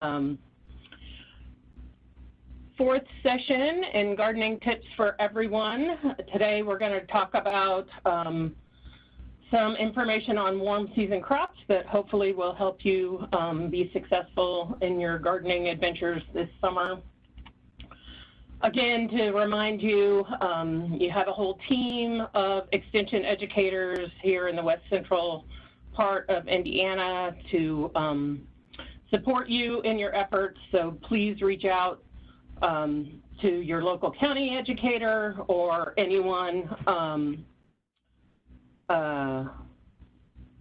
um, fourth session in Gardening Tips for Everyone. Today we're going to talk about some information on warm season crops that hopefully will help you be successful in your gardening adventures this summer. Again, to remind you, you have a whole team of extension educators here in the west central part of Indiana to support you in your efforts, so please reach out to your local county educator or anyone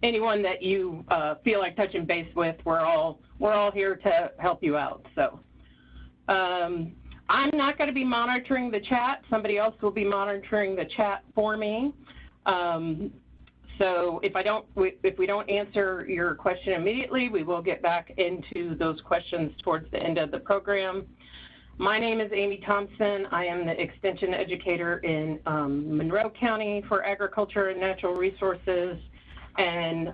anyone that you feel like touching base with. We're all here to help you out. So I'm not going to be monitoring the chat. Somebody else will be monitoring the chat for me. So if we don't answer your question immediately, we will get back into those questions towards the end of the program. My name is Amy Thompson. I am the extension educator in Monroe County for Agriculture and Natural Resources. And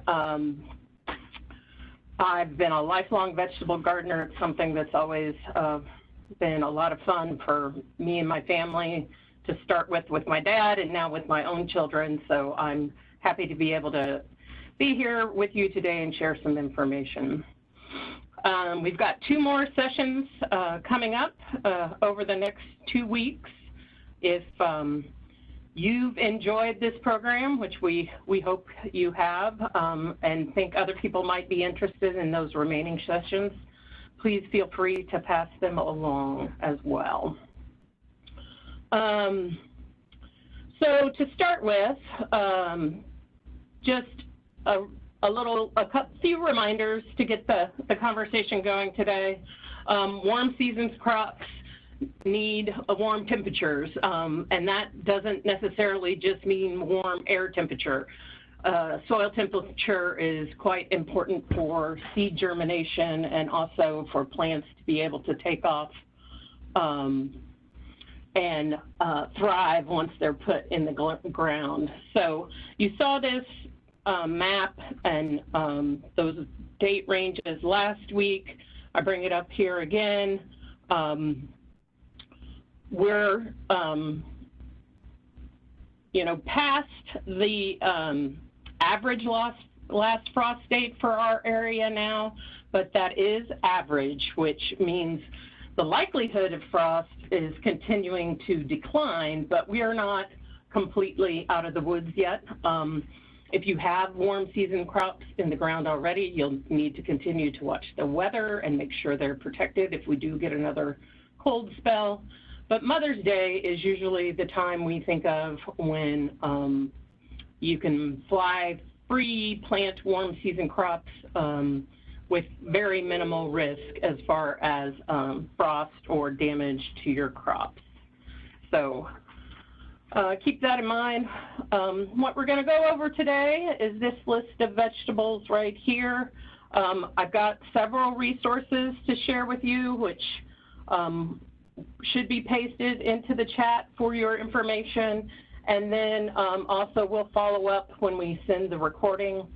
I've been a lifelong vegetable gardener. It's something that's always been a lot of fun for me and my family to start with my dad and now with my own children. So I'm happy to be able to be here with you today and share some information. We've got 2 more sessions coming up over the next 2 weeks. If you've enjoyed this program, which we hope you have, and think other people might be interested in those remaining sessions, please feel free to pass them along as well. So to start with, just a few reminders to get the conversation going today. Warm seasons crops need warm temperatures, and that doesn't necessarily just mean warm air temperature. Soil temperature is quite important for seed germination and also for plants to be able to take off and thrive once they're put in the ground. So you saw this map and those date ranges last week. I bring it up here again. We're past the average last frost date for our area now, but that is average, which means the likelihood of frost is continuing to decline, but we are not completely out of the woods yet. If you have warm season crops in the ground already, you'll need to continue to watch the weather and make sure they're protected if we do get another cold spell. But Mother's Day is usually the time we think of when you can fly free, plant warm season crops with very minimal risk as far as frost or damage to your crops. So keep that in mind. What we're going to go over today is this list of vegetables right here. I've got several resources to share with you, which should be pasted into the chat for your information. And then also we'll follow up when we send the recording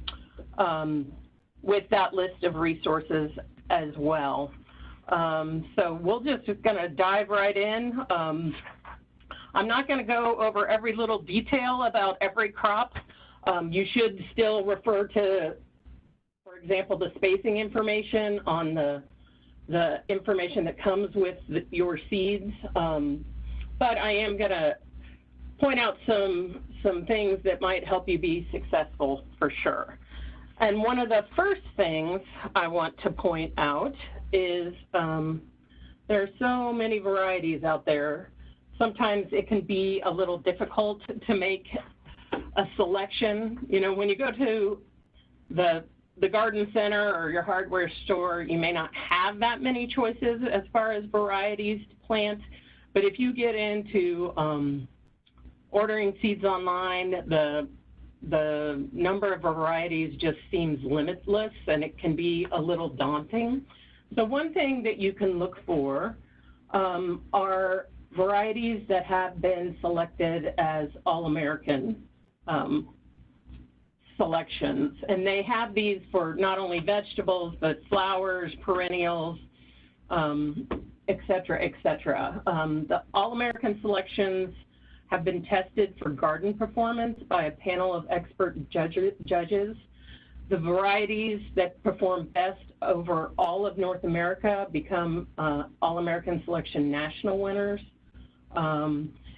with that list of resources as well. So we'll just going to dive right in. I'm not going to go over every little detail about every crop. You should still refer to, for example, the spacing information on the information that comes with your seeds. But I am going to point out some things that might help you be successful for sure. And one of the first things I want to point out is there are so many varieties out there. Sometimes it can be a little difficult to make a selection. You know, when you go to the garden center or your hardware store, you may not have that many choices as far as varieties to plant. But if you get into ordering seeds online, the number of varieties just seems limitless, and it can be a little daunting. So one thing that you can look for are varieties that have been selected as All-American selections. And they have these for not only vegetables, but flowers, perennials, et cetera, et cetera. The All-American selections have been tested for garden performance by a panel of expert judges. The varieties that perform best over all of North America become All-American Selection national winners.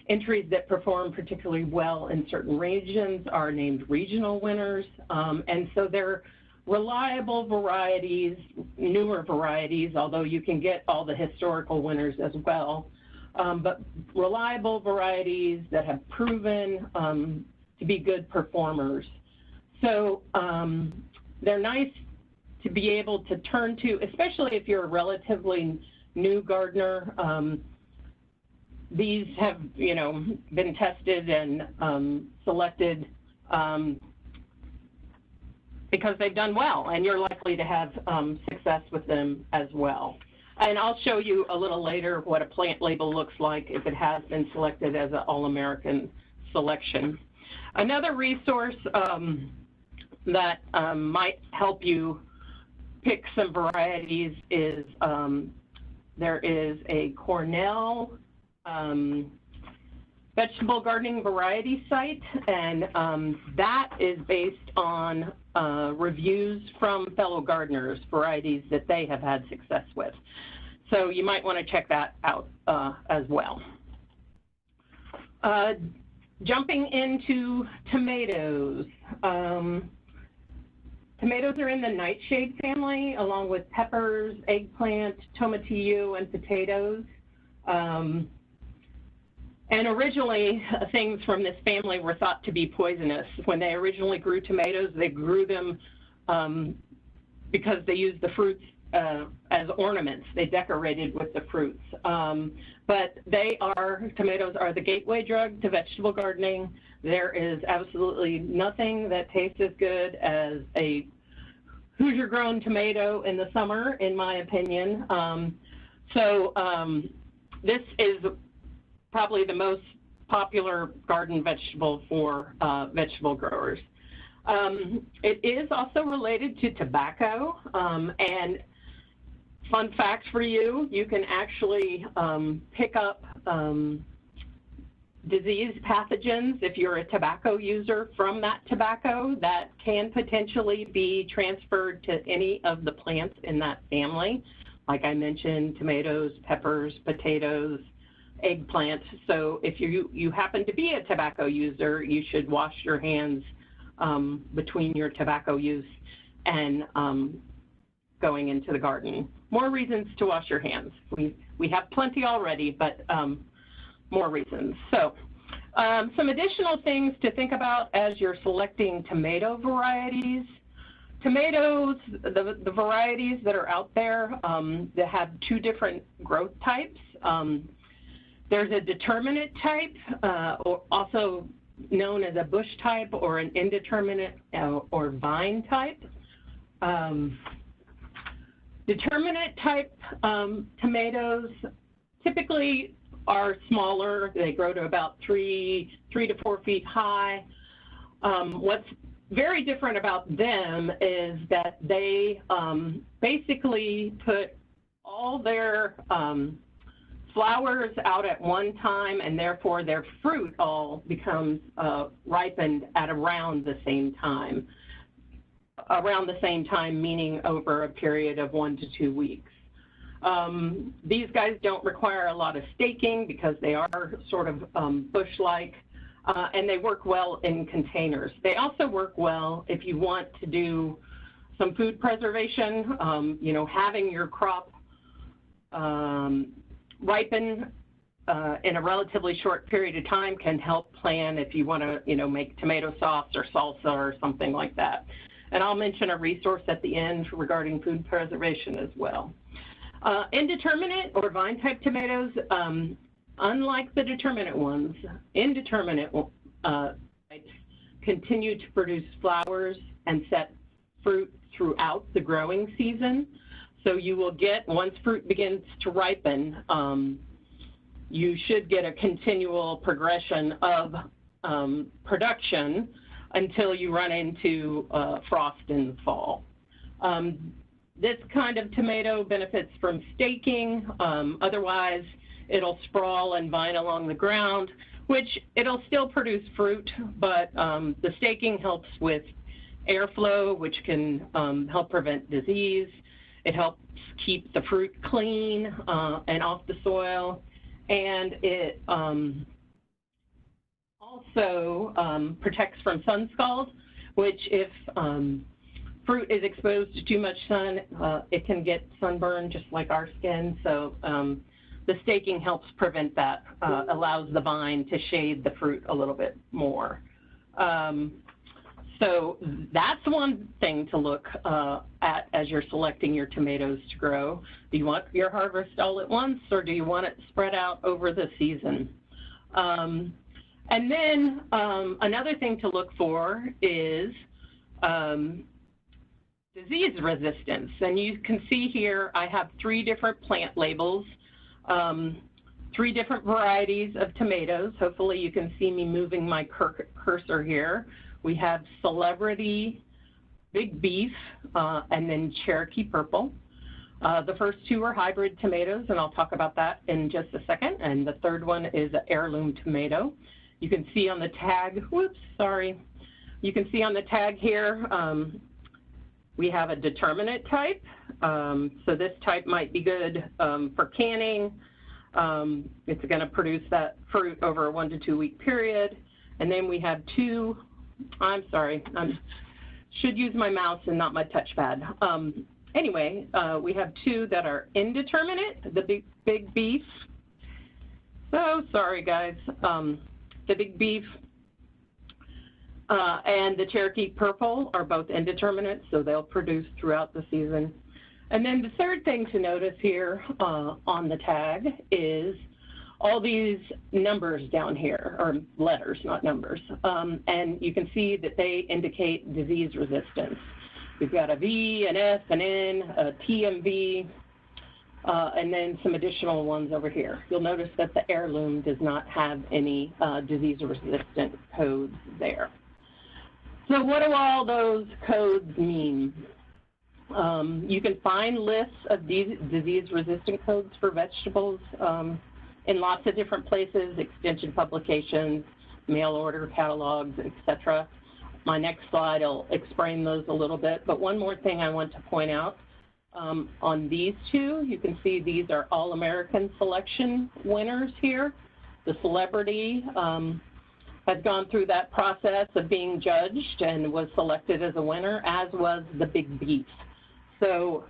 Entries that perform particularly well in certain regions are named regional winners. And so they're reliable varieties, newer varieties, although you can get all the historical winners as well. But reliable varieties that have proven to be good performers. So they're nice to be able to turn to, especially if you're a relatively new gardener. These have, been tested and selected because they've done well, and you're likely to have success with them as well. And I'll show you a little later what a plant label looks like if it has been selected as an All-American selection. Another resource that might help you pick some varieties is there is a Cornell vegetable gardening variety site, and that is based on reviews from fellow gardeners, varieties that they have had success with. So you might want to check that out as well. Jumping into tomatoes. Tomatoes are in the nightshade family, along with peppers, eggplant, tomatillo, and potatoes. And originally, things from this family were thought to be poisonous. When they originally grew tomatoes, they grew them because they used the fruits as ornaments. They decorated with the fruits. But tomatoes are the gateway drug to vegetable gardening. There is absolutely nothing that tastes as good as a Hoosier-grown tomato in the summer, in my opinion. This is probably the most popular garden vegetable for vegetable growers. It is also related to tobacco, and fun fact for you, you can actually pick up disease pathogens if you're a tobacco user from that tobacco that can potentially be transferred to any of the plants in that family. Like I mentioned, tomatoes, peppers, potatoes, eggplant. So if you happen to be a tobacco user, you should wash your hands between your tobacco use and going into the garden. More reasons to wash your hands. We have plenty already, but more reasons. So some additional things to think about as you're selecting tomato varieties. Tomatoes, the varieties that are out there that have two different growth types. There's a determinate type, or also known as a bush type, or an indeterminate or vine type. Determinate type tomatoes typically are smaller. They grow to about 3 to 4 feet high. What's very different about them is that they basically put all their flowers out at one time, and therefore their fruit all becomes ripened at around the same time. Around the same time, meaning over a period of 1 to 2 weeks. These guys don't require a lot of staking because they are sort of bush-like, and they work well in containers. They also work well if you want to do some food preservation. Having your crop ripen in a relatively short period of time can help plan if you want to, make tomato sauce or salsa or something like that. And I'll mention a resource at the end regarding food preservation as well. Indeterminate or vine-type tomatoes, unlike the determinate ones, indeterminate types continue to produce flowers and set fruit throughout the growing season. So you will get, once fruit begins to ripen, you should get a continual progression of production until you run into frost in the fall. This kind of tomato benefits from staking. Otherwise, it'll sprawl and vine along the ground, which it'll still produce fruit, but the staking helps with airflow, which can help prevent disease. It helps keep the fruit clean and off the soil, and it also protects from sun scald, which if fruit is exposed to too much sun, it can get sunburned just like our skin. So the staking helps prevent that, allows the vine to shade the fruit a little bit more. So that's one thing to look at as you're selecting your tomatoes to grow. Do you want your harvest all at once, or do you want it spread out over the season? And then another thing to look for is disease resistance. And you can see here I have 3 different plant labels, 3 different varieties of tomatoes. Hopefully you can see me moving my cursor here. We have Celebrity, Big Beef, and then Cherokee Purple. The first 2 are hybrid tomatoes, and I'll talk about that in just a second. And the third one is an heirloom tomato. You can see on the tag, whoops, sorry. You can see on the tag here, we have a determinate type. So this type might be good for canning. It's going to produce that fruit over a 1 to 2 week period. And then we have 2, I'm sorry, I should use my mouse and not my touchpad. Anyway, we have 2 that are indeterminate, the big beef. So sorry, guys. The Big Beef and the Cherokee Purple are both indeterminate, so they'll produce throughout the season. And then the third thing to notice here on the tag is all these numbers down here, or letters, not numbers. And you can see that they indicate disease resistance. We've got a V, an F, an N, a TMV, and then some additional ones over here. You'll notice that the heirloom does not have any disease-resistant codes there. So what do all those codes mean? You can find lists of disease-resistant codes for vegetables in lots of different places, extension publications, mail order catalogs, etc. My next slide will explain those a little bit. But one more thing I want to point out. On these 2, you can see these are All-American Selection winners here. The Celebrity has gone through that process of being judged and was selected as a winner, as was the Big Beef. So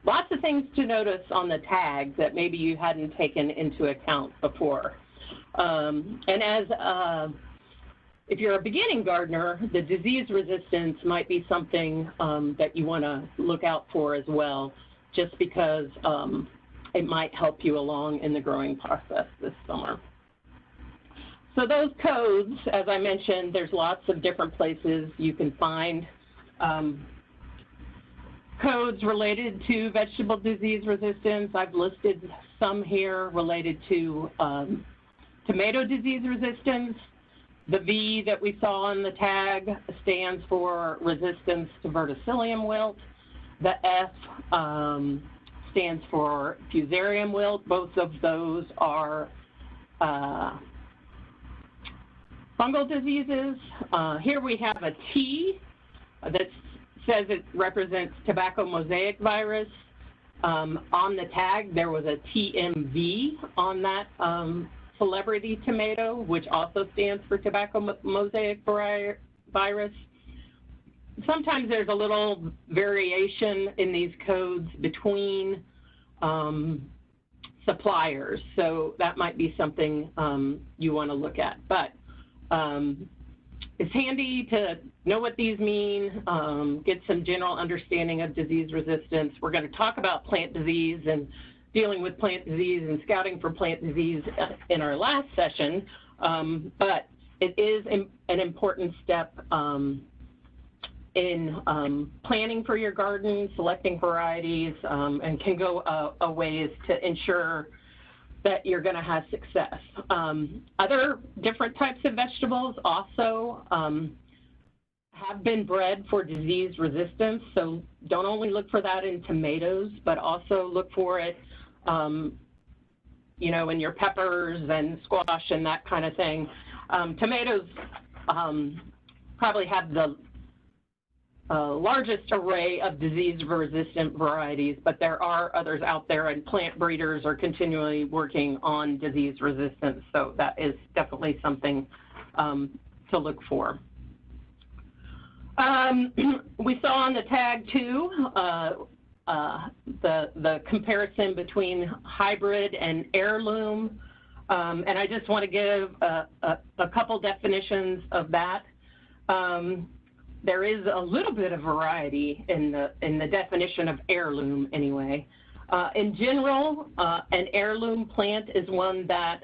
lots of things to notice on the tag that maybe you hadn't taken into account before. And as if you're a beginning gardener, the disease resistance might be something that you want to look out for as well, just because it might help you along in the growing process this summer. So those codes, as I mentioned, there's lots of different places you can find codes related to vegetable disease resistance. I've listed some here related to tomato disease resistance. The V that we saw on the tag stands for resistance to verticillium wilt. The F stands for fusarium wilt. Both of those are fungal diseases. Here we have a T that says it represents tobacco mosaic virus. On the tag, there was a TMV on that Celebrity tomato, which also stands for tobacco mosaic virus. Sometimes there's a little variation in these codes between suppliers, so that might be something you want to look at. But it's handy to know what these mean, get some general understanding of disease resistance. We're going to talk about plant disease and dealing with plant disease and scouting for plant disease in our last session, but it is an important step in planning for your garden, selecting varieties, and can go a ways to ensure that you're going to have success. Other different types of vegetables also have been bred for disease resistance. So don't only look for that in tomatoes, but also look for it, you know, in your peppers and squash and that kind of thing. Tomatoes probably have the largest array of disease-resistant varieties, but there are others out there, and plant breeders are continually working on disease resistance, so that is definitely something to look for. We saw on the tag too the comparison between hybrid and heirloom, and I just want to give a couple definitions of that. There is a little bit of variety in the definition of heirloom anyway. In general, an heirloom plant is one that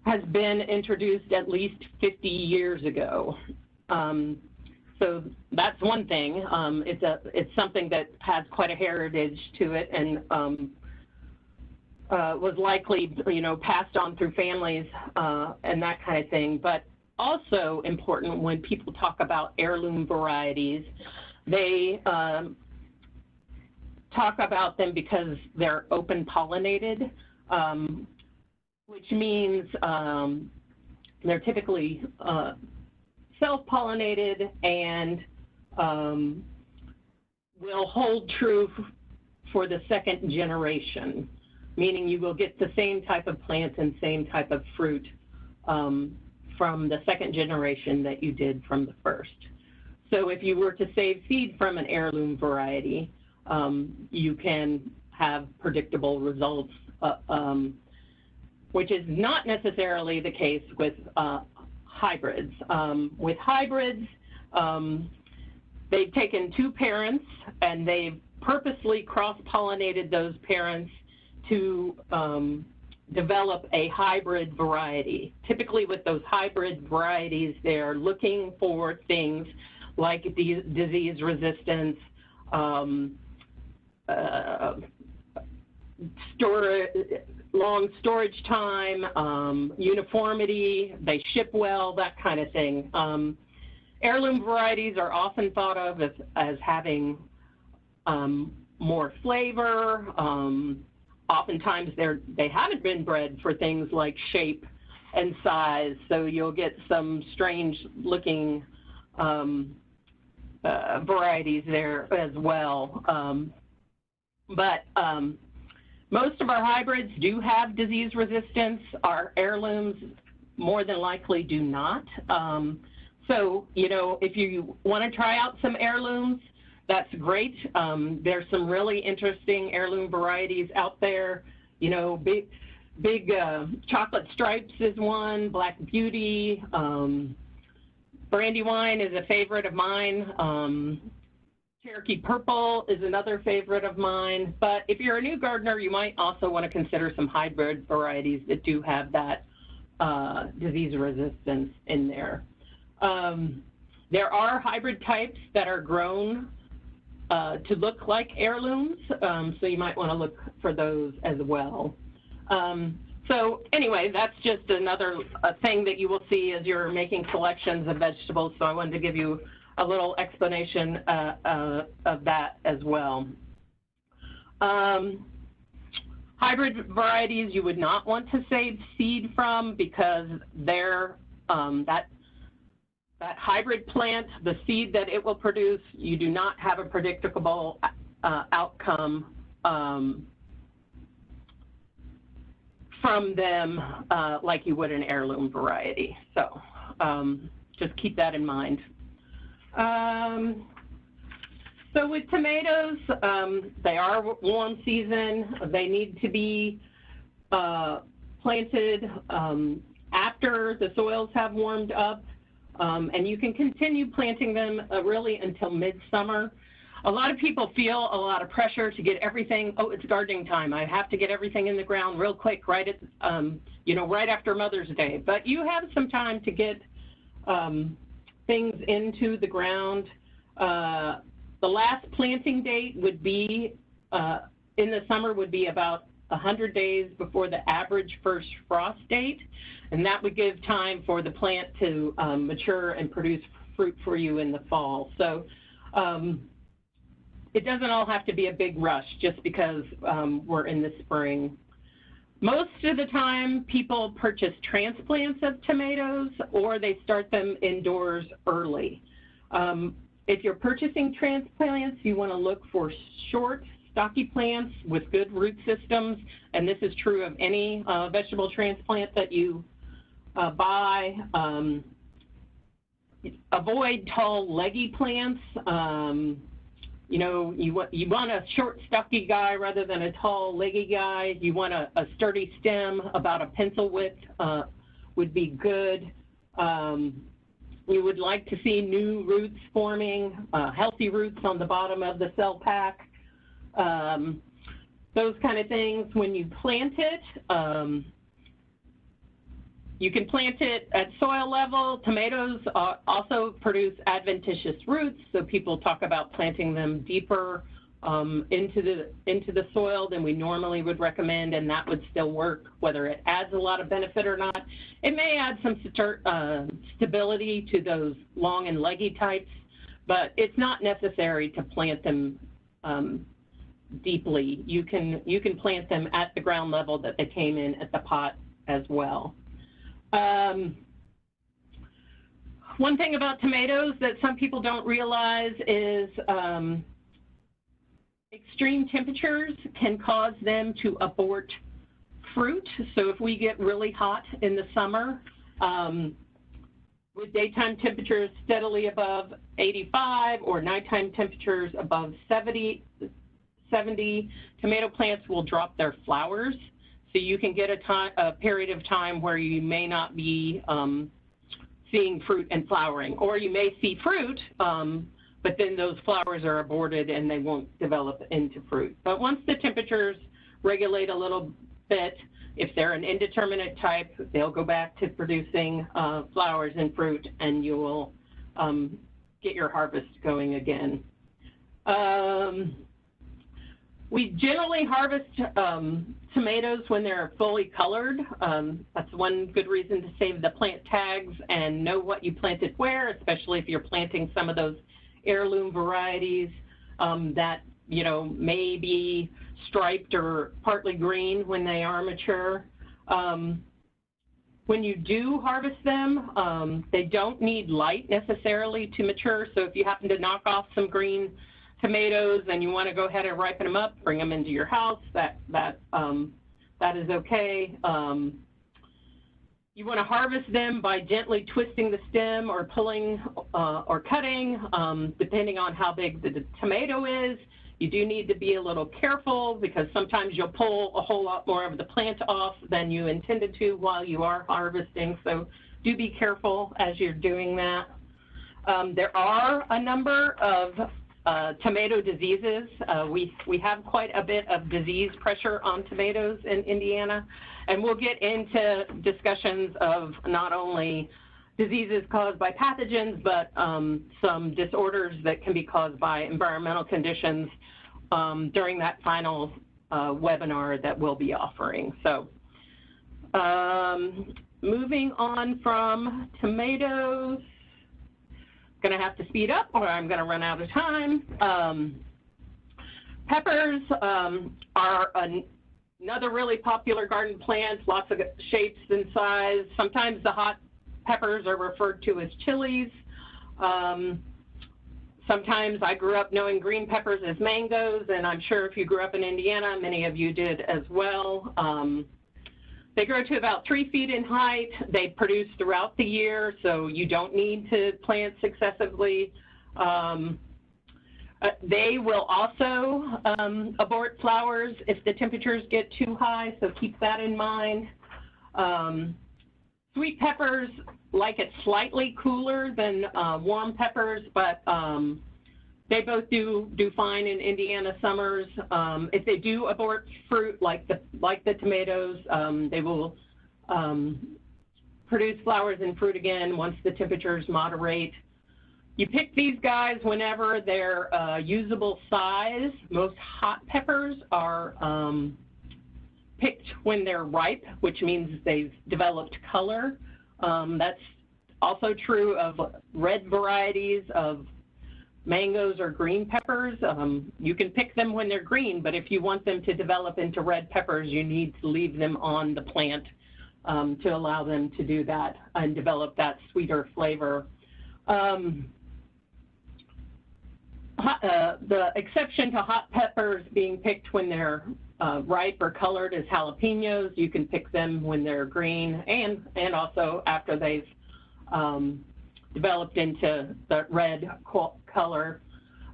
has been introduced at least 50 years ago. So that's one thing. It's something that has quite a heritage to it and was likely, you know, passed on through families and that kind of thing. But also important when people talk about heirloom varieties, they talk about them because they're open pollinated, which means they're typically self-pollinated and will hold true for the second generation, meaning you will get the same type of plant and same type of fruit from the second generation that you did from the first. So if you were to save seed from an heirloom variety, you can have predictable results, which is not necessarily the case with hybrids. With hybrids, they've taken two parents and they've purposely cross-pollinated those parents to develop a hybrid variety. Typically with those hybrid varieties, they're looking for things like disease resistance, long storage time, uniformity, they ship well, that kind of thing. Heirloom varieties are often thought of as having more flavor. Oftentimes they haven't been bred for things like shape and size, so you'll get some strange looking varieties there as well. But most of our hybrids do have disease resistance. Our heirlooms more than likely do not. So, you know, if you want to try out some heirlooms, that's great. There's some really interesting heirloom varieties out there. You know, big chocolate stripes is one, Black Beauty, Brandywine is a favorite of mine. Cherokee Purple is another favorite of mine. But if you're a new gardener, you might also want to consider some hybrid varieties that do have that disease resistance in there. There are hybrid types that are grown to look like heirlooms, so you might want to look for those as well. So anyway, that's just another thing that you will see as you're making selections of vegetables, so I wanted to give you a little explanation of that as well. Hybrid varieties you would not want to save seed from because they're, that hybrid plant, the seed that it will produce, you do not have a predictable outcome from them like you would an heirloom variety. So just keep that in mind. So with tomatoes, they are warm season. They need to be planted after the soils have warmed up. And you can continue planting them really until midsummer. A lot of people feel a lot of pressure to get everything, oh, it's gardening time. I have to get everything in the ground real quick, right at, you know, right after Mother's Day. But you have some time to get things into the ground. The last planting date would be, in the summer, would be about 100 days before the average first frost date. And that would give time for the plant to mature and produce fruit for you in the fall. So it doesn't all have to be a big rush just because we're in the spring. Most of the time, people purchase transplants of tomatoes or they start them indoors early. If you're purchasing transplants, you want to look for short, stocky plants with good root systems, and this is true of any vegetable transplant that you buy. Avoid tall, leggy plants. You know, you want a short, stocky guy rather than a tall, leggy guy. You want a sturdy stem, about a pencil width would be good. You would like to see new roots forming, healthy roots on the bottom of the cell pack. Those kind of things. When you plant it, you can plant it at soil level. Tomatoes also produce adventitious roots, so people talk about planting them deeper into the soil than we normally would recommend, and that would still work, whether it adds a lot of benefit or not. It may add some stability to those long and leggy types, but it's not necessary to plant them deeply. You can plant them at the ground level that they came in at the pot as well. One thing about tomatoes that some people don't realize is extreme temperatures can cause them to abort fruit. So if we get really hot in the summer, with daytime temperatures steadily above 85 or nighttime temperatures above 70, tomato plants will drop their flowers. So you can get a period of time where you may not be seeing fruit and flowering, or you may see fruit, but then those flowers are aborted and they won't develop into fruit. But once the temperatures regulate a little bit, if they're an indeterminate type, they'll go back to producing flowers and fruit, and you will get your harvest going again. We generally harvest tomatoes when they're fully colored. That's one good reason to save the plant tags and know what you planted where, especially if you're planting some of those heirloom varieties that, you know, may be striped or partly green when they are mature. When you do harvest them, they don't need light necessarily to mature. So if you happen to knock off some green tomatoes and you want to go ahead and ripen them up, bring them into your house, that is okay. You want to harvest them by gently twisting the stem or pulling or cutting, depending on how big the tomato is. You do need to be a little careful because sometimes you'll pull a whole lot more of the plant off than you intended to while you are harvesting. So do be careful as you're doing that. There are a number of tomato diseases. We have quite a bit of disease pressure on tomatoes in Indiana, and we'll get into discussions of not only diseases caused by pathogens, but some disorders that can be caused by environmental conditions during that final webinar that we'll be offering. So moving on from tomatoes, going to have to speed up or I'm going to run out of time. Peppers are another really popular garden plant, lots of shapes and size. Sometimes the hot peppers are referred to as chilies. Sometimes I grew up knowing green peppers as mangoes, and I'm sure if you grew up in Indiana, many of you did as well. They grow to about 3 feet in height. They produce throughout the year, so you don't need to plant successively. They will also abort flowers if the temperatures get too high, so keep that in mind. Sweet peppers like it slightly cooler than warm peppers, but they both do fine in Indiana summers. If they do abort fruit like the tomatoes, they will produce flowers and fruit again once the temperatures moderate. You pick these guys whenever they're usable size. Most hot peppers are picked when they're ripe, which means they've developed color. That's Also true of red varieties of mangoes or green peppers. You can pick them when they're green, but if you want them to develop into red peppers, you need to leave them on the plant to allow them to do that and develop that sweeter flavor. The exception to hot peppers being picked when they're ripe or colored is jalapenos. You can pick them when they're green and also after they've developed into the red color.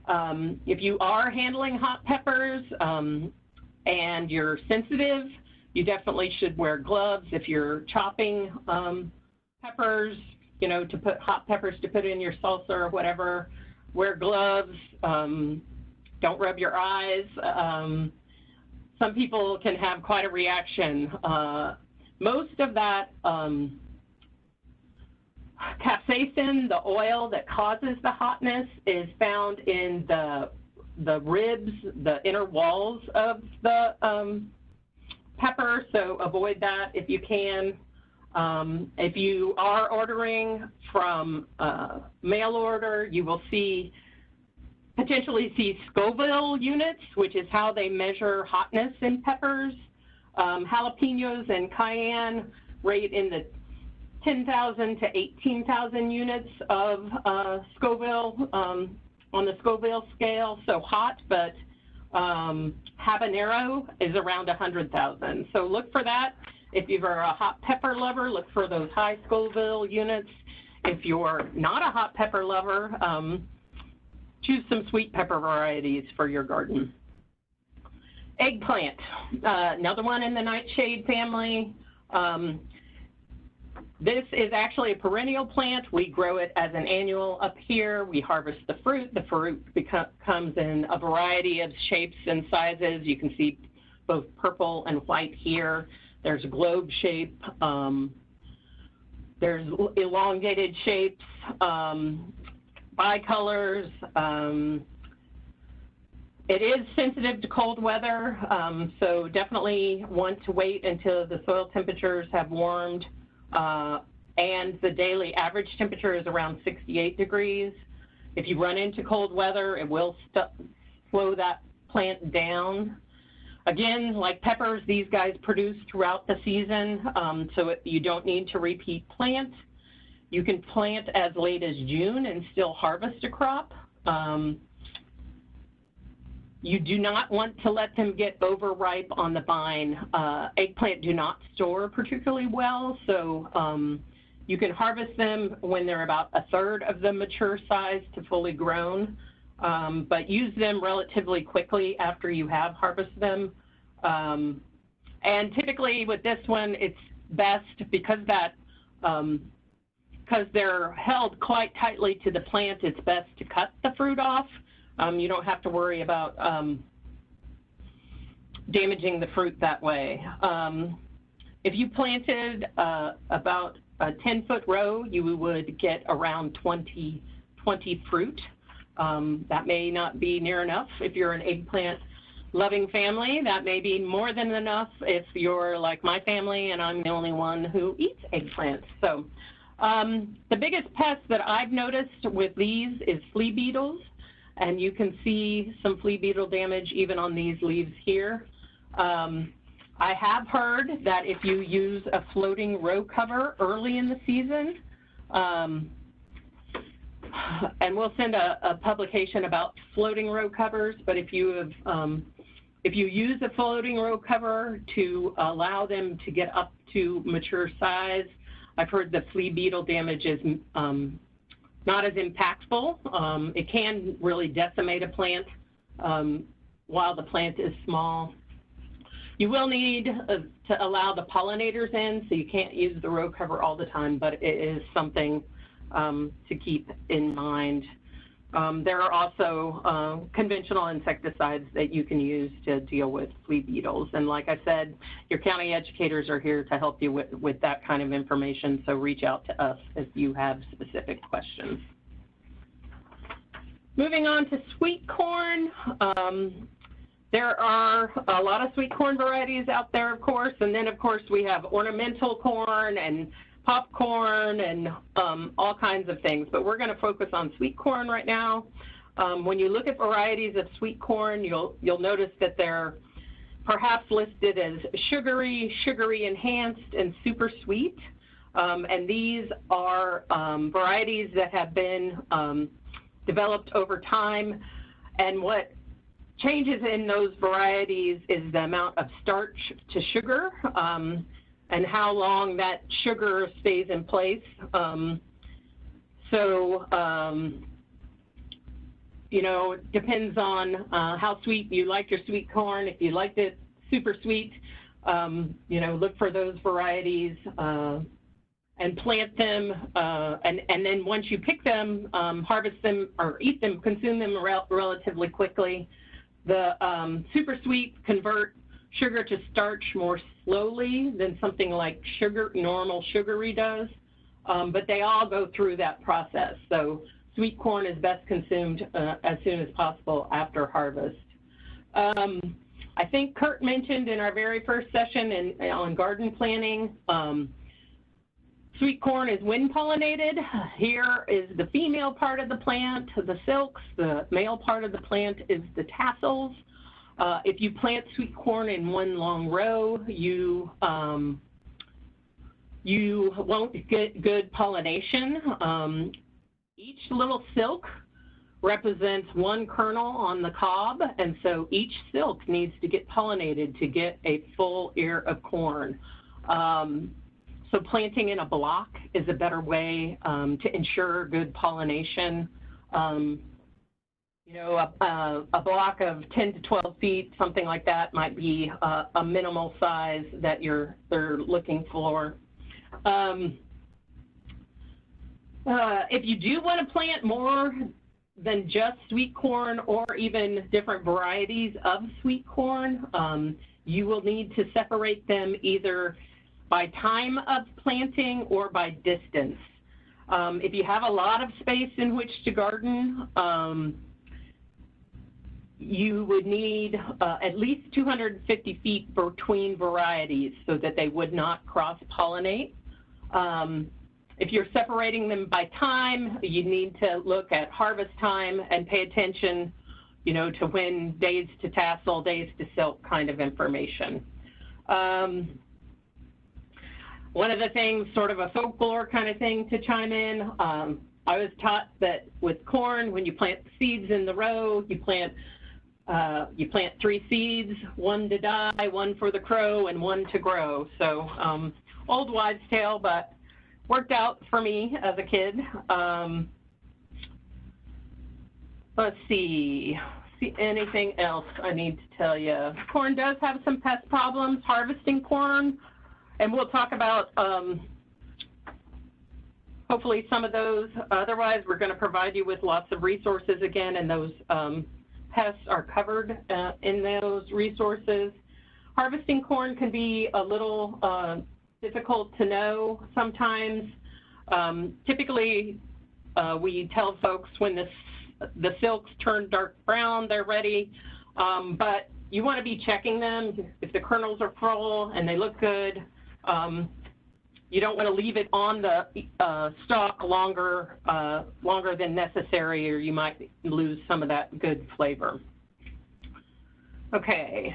If you are handling hot peppers and you're sensitive, you definitely should wear gloves. If you're chopping peppers, you know, to put hot peppers to put in your salsa or whatever, wear gloves. Don't rub your eyes. Some people can have quite a reaction. Most of that capsaicin, the oil that causes the hotness, is found in the ribs, the inner walls of the pepper, so avoid that if you can. If you are ordering from mail order, you will potentially see Scoville units, which is how they measure hotness in peppers. Jalapenos and cayenne rate in the 10,000 to 18,000 units of Scoville on the Scoville scale, so hot, but habanero is around 100,000. So look for that. If you're a hot pepper lover, look for those high Scoville units. If you're not a hot pepper lover, choose some sweet pepper varieties for your garden. Eggplant, another one in the nightshade family. This is actually a perennial plant. We grow it as an annual up here. We harvest the fruit. The fruit comes in a variety of shapes and sizes. You can see both purple and white here. There's a globe shape. There's elongated shapes, bicolors. It is sensitive to cold weather, so definitely want to wait until the soil temperatures have warmed and the daily average temperature is around 68 degrees. If you run into cold weather, it will slow that plant down. Again, like peppers, these guys produce throughout the season, so you don't need to repeat plant. You can plant as late as June and still harvest a crop. You do not want to let them get overripe on the vine. Eggplant do not store particularly well, so you can harvest them when they're about a third of the mature size to fully grown, but use them relatively quickly after you have harvested them. And typically with this one, it's best because they're held quite tightly to the plant, it's best to cut the fruit off. You don't have to worry about damaging the fruit that way. If you planted about a 10-foot row, you would get around 20 fruit. That may not be near enough if you're an eggplant loving family. That may be more than enough if you're like my family and I'm the only one who eats eggplants. So the biggest pest that I've noticed with these is flea beetles. And you can see some flea beetle damage even on these leaves here. I have heard that if you use a floating row cover early in the season, and we'll send a publication about floating row covers, but if you use a floating row cover to allow them to get up to mature size, I've heard the flea beetle damage is not as impactful. It can really decimate a plant while the plant is small. You will need to allow the pollinators in, so you can't use the row cover all the time, but it is something to keep in mind. There are also conventional insecticides that you can use to deal with flea beetles. And like I said, your county educators are here to help you with that kind of information, so reach out to us if you have specific questions. Moving on to sweet corn. There are a lot of sweet corn varieties out there, of course, and then, of course, we have ornamental corn and popcorn and all kinds of things, but we're going to focus on sweet corn right now. When you look at varieties of sweet corn, you'll notice that they're perhaps listed as sugary, sugary enhanced, and super sweet. And these are varieties that have been developed over time. And what changes in those varieties is the amount of starch to sugar and how long that sugar stays in place. You know, it depends on how sweet you like your sweet corn. If you liked it super sweet, you know, look for those varieties and plant them. And then once you pick them, harvest them or eat them, consume them relatively quickly. The super sweet convert sugar to starch more slowly than something like normal sugary does, but they all go through that process. So sweet corn is best consumed as soon as possible after harvest. I think Kurt mentioned in our very first session on garden planning, sweet corn is wind pollinated. Here is the female part of the plant, the silks. The male part of the plant is the tassels. If you plant sweet corn in one long row, you won't get good pollination. Each little silk represents one kernel on the cob, and so each silk needs to get pollinated to get a full ear of corn. So planting in a block is a better way to ensure good pollination. You know, a block of 10 to 12 feet, something like that, might be a minimal size that they're looking for. If you do want to plant more than just sweet corn or even different varieties of sweet corn, you will need to separate them either by time of planting or by distance. If you have a lot of space in which to garden, you would need at least 250 feet between varieties so that they would not cross-pollinate. If you're separating them by time, you need to look at harvest time and pay attention, you know, to when days to tassel, days to silk kind of information. One of the things, sort of a folklore kind of thing to chime in, I was taught that with corn, when you plant seeds in the row, you plant 3 seeds, 1 to die, 1 for the crow, and 1 to grow. So old wives' tale, but worked out for me as a kid. Let's see anything else I need to tell you. Corn does have some pest problems, harvesting corn, and we'll talk about hopefully some of those. Otherwise, we're going to provide you with lots of resources again, and those pests are covered in those resources. Harvesting corn can be a little difficult to know sometimes. Typically, we tell folks when the silks turn dark brown, they're ready, but you want to be checking them. If the kernels are full and they look good, you don't want to leave it on the stalk longer than necessary, or you might lose some of that good flavor. Okay,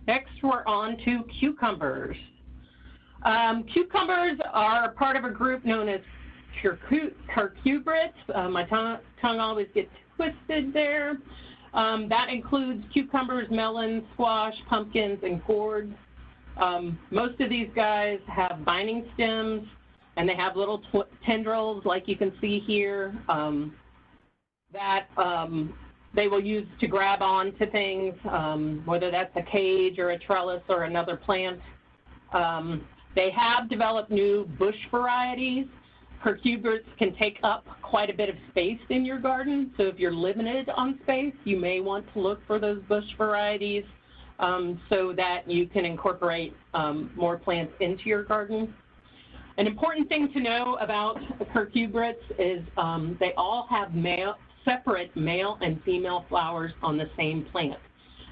next we're on to cucumbers. Cucumbers are part of a group known as cucurbits. My tongue always gets twisted there. That includes cucumbers, melons, squash, pumpkins, and gourds. Most of these guys have binding stems, and they have little tendrils, like you can see here, that they will use to grab onto things, whether that's a cage or a trellis or another plant. They have developed new bush varieties. Cucurbits can take up quite a bit of space in your garden, so if you're limited on space, you may want to look for those bush varieties so that you can incorporate more plants into your garden. An important thing to know about cucurbits is they all have separate male and female flowers on the same plant.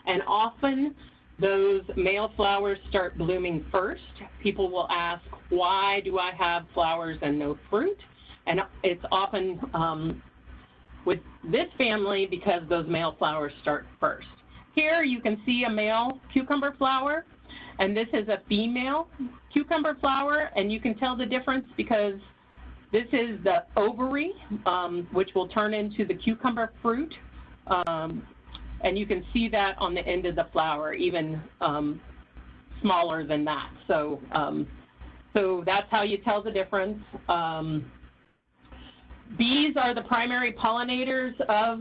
And often those male flowers start blooming first. People will ask, why do I have flowers and no fruit? And it's often with this family because those male flowers start first. Here you can see a male cucumber flower, and this is a female cucumber flower, and you can tell the difference because this is the ovary, which will turn into the cucumber fruit, and you can see that on the end of the flower, even smaller than that. So, so that's how you tell the difference. Bees are the primary pollinators of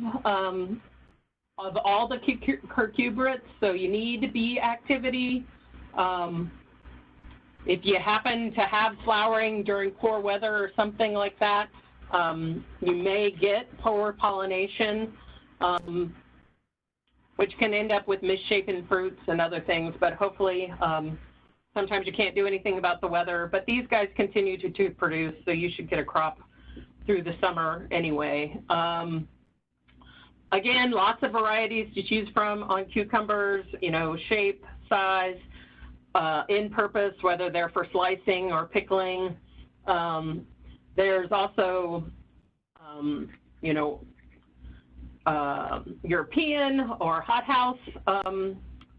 all the cucurbitaceae, so you need bee activity. If you happen to have flowering during poor weather or something like that, you may get poor pollination, which can end up with misshapen fruits and other things, but hopefully sometimes you can't do anything about the weather, but these guys continue to produce, so you should get a crop through the summer anyway. Again, lots of varieties to choose from on cucumbers, you know, shape, size, in purpose, whether they're for slicing or pickling. There's also, you know, European or hothouse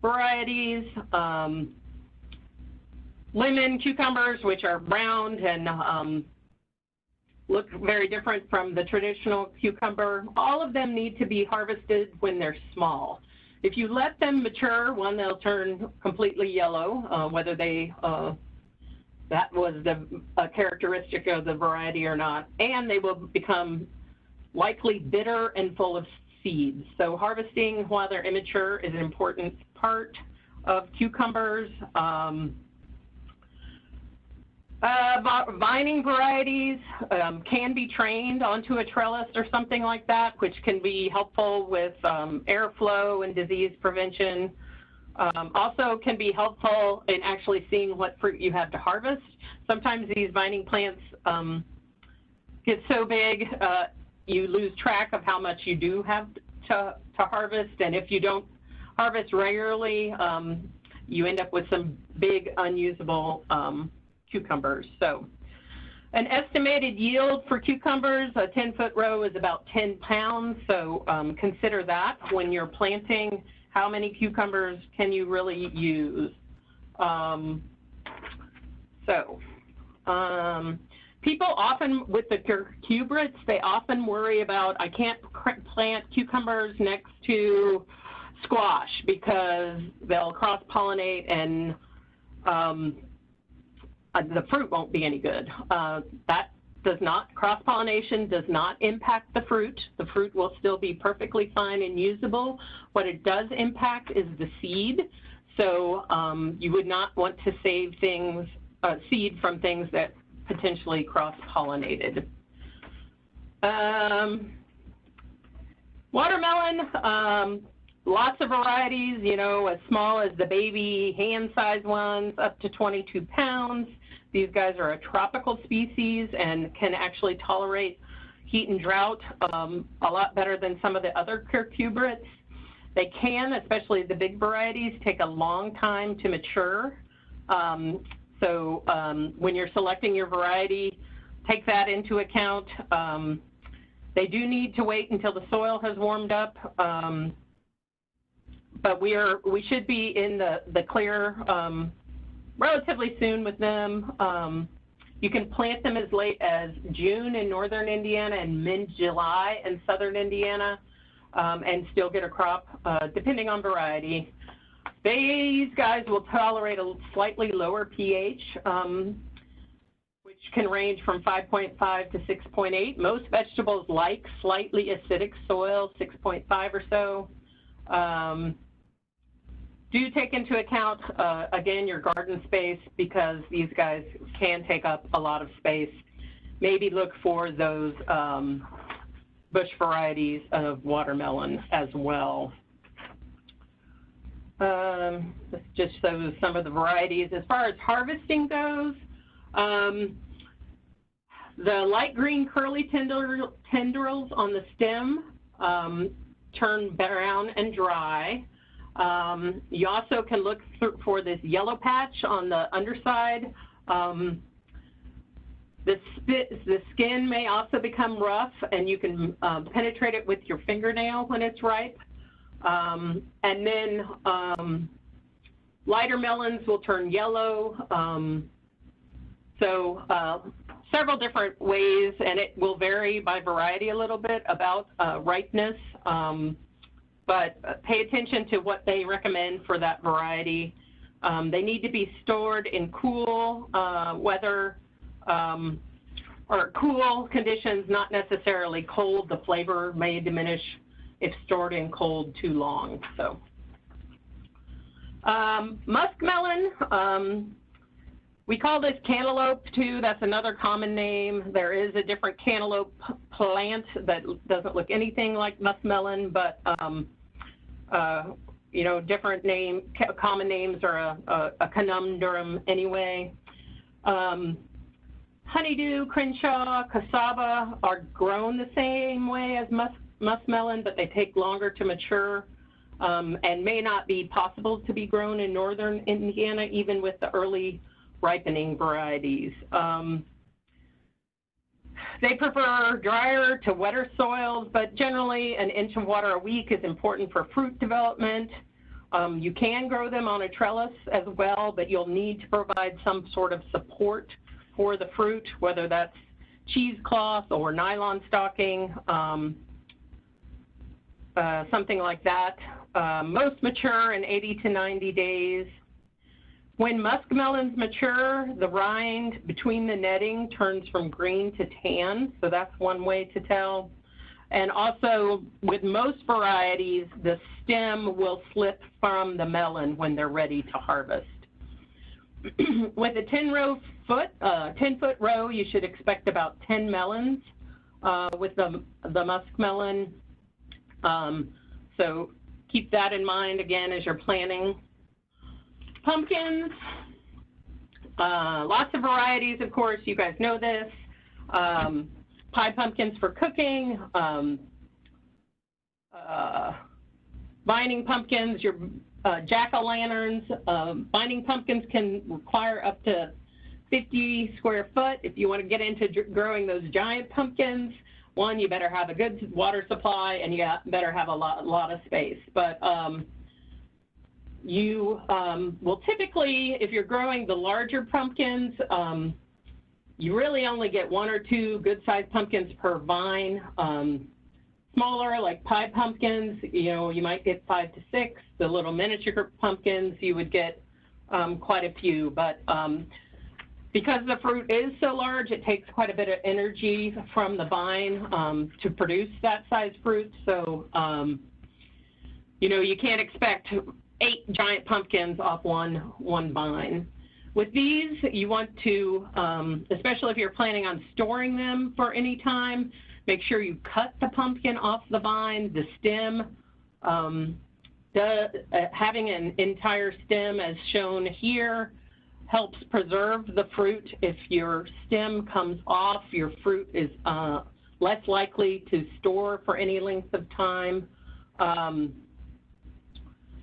varieties, lemon cucumbers, which are round and look very different from the traditional cucumber. All of them need to be harvested when they're small. If you let them mature, one, they'll turn completely yellow, whether they, that was the characteristic of the variety or not, and they will become likely bitter and full of seeds. So harvesting while they're immature is an important part of cucumbers. Vining varieties can be trained onto a trellis or something like that, which can be helpful with airflow and disease prevention. Also can be helpful in actually seeing what fruit you have to harvest. Sometimes these vining plants get so big, you lose track of how much you do have to harvest, and if you don't harvest regularly, you end up with some big unusable cucumbers. So an estimated yield for cucumbers, a 10-foot row is about 10 pounds. So consider that when you're planting, how many cucumbers can you really use? People often, with the cucurbits, they often worry about, I can't plant cucumbers next to squash because they'll cross-pollinate and the fruit won't be any good. That does not, cross-pollination does not impact the fruit. The fruit will still be perfectly fine and usable. What it does impact is the seed. So you would not want to save things, seed from things that potentially cross-pollinated. Watermelon, lots of varieties, you know, as small as the baby hand-sized ones up to 22 pounds. These guys are a tropical species and can actually tolerate heat and drought a lot better than some of the other cucurbits. They can, especially the big varieties, take a long time to mature. So when you're selecting your variety, take that into account. They do need to wait until the soil has warmed up, but we should be in the clear relatively soon with them. You can plant them as late as June in northern Indiana and mid-July in southern Indiana, and still get a crop, depending on variety. These guys will tolerate a slightly lower pH, which can range from 5.5 to 6.8. Most vegetables like slightly acidic soil, 6.5 or so. Do take into account, again, your garden space, because these guys can take up a lot of space. Maybe look for those bush varieties of watermelon as well. This just shows some of the varieties. As far as harvesting goes, the light green curly tendrils on the stem turn brown and dry. You also can look for this yellow patch on the underside. The skin may also become rough, and you can penetrate it with your fingernail when it's ripe. And then lighter melons will turn yellow. Several different ways, and it will vary by variety a little bit about ripeness. But pay attention to what they recommend for that variety. They need to be stored in cool weather or cool conditions, not necessarily cold. The flavor may diminish if stored in cold too long. So, muskmelon, we call this cantaloupe too. That's another common name. There is a different cantaloupe plant that doesn't look anything like muskmelon, but you know, different common names are a conundrum anyway. Honeydew, Crenshaw, cassava are grown the same way as muskmelon, but they take longer to mature and may not be possible to be grown in northern Indiana, even with the early ripening varieties. They prefer drier to wetter soils, but generally an inch of water a week is important for fruit development. You can grow them on a trellis as well, but you'll need to provide some sort of support for the fruit, whether that's cheesecloth or nylon stocking, something like that. Most mature in 80 to 90 days. When muskmelons mature, the rind between the netting turns from green to tan, so that's one way to tell. And also, with most varieties, the stem will slip from the melon when they're ready to harvest. With a 10-foot row, you should expect about 10 melons with the muskmelon. So keep that in mind, again, as you're planning. Pumpkins, lots of varieties, of course, you guys know this. Pie pumpkins for cooking, binding pumpkins, your jack-o'-lanterns. Binding pumpkins can require up to 50 square foot. If you want to get into growing those giant pumpkins, one, you better have a good water supply, and you better have a lot of space. But you will typically, if you're growing the larger pumpkins, you really only get 1 or 2 good-sized pumpkins per vine. Smaller, like pie pumpkins, you know, you might get 5 to 6. The little miniature pumpkins, you would get quite a few. But because the fruit is so large, it takes quite a bit of energy from the vine to produce that size fruit. So, you know, you can't expect 8 giant pumpkins off one vine. With these, you want to, especially if you're planning on storing them for any time, make sure you cut the pumpkin off the vine, the stem. Having an entire stem, as shown here, helps preserve the fruit. If your stem comes off, your fruit is less likely to store for any length of time.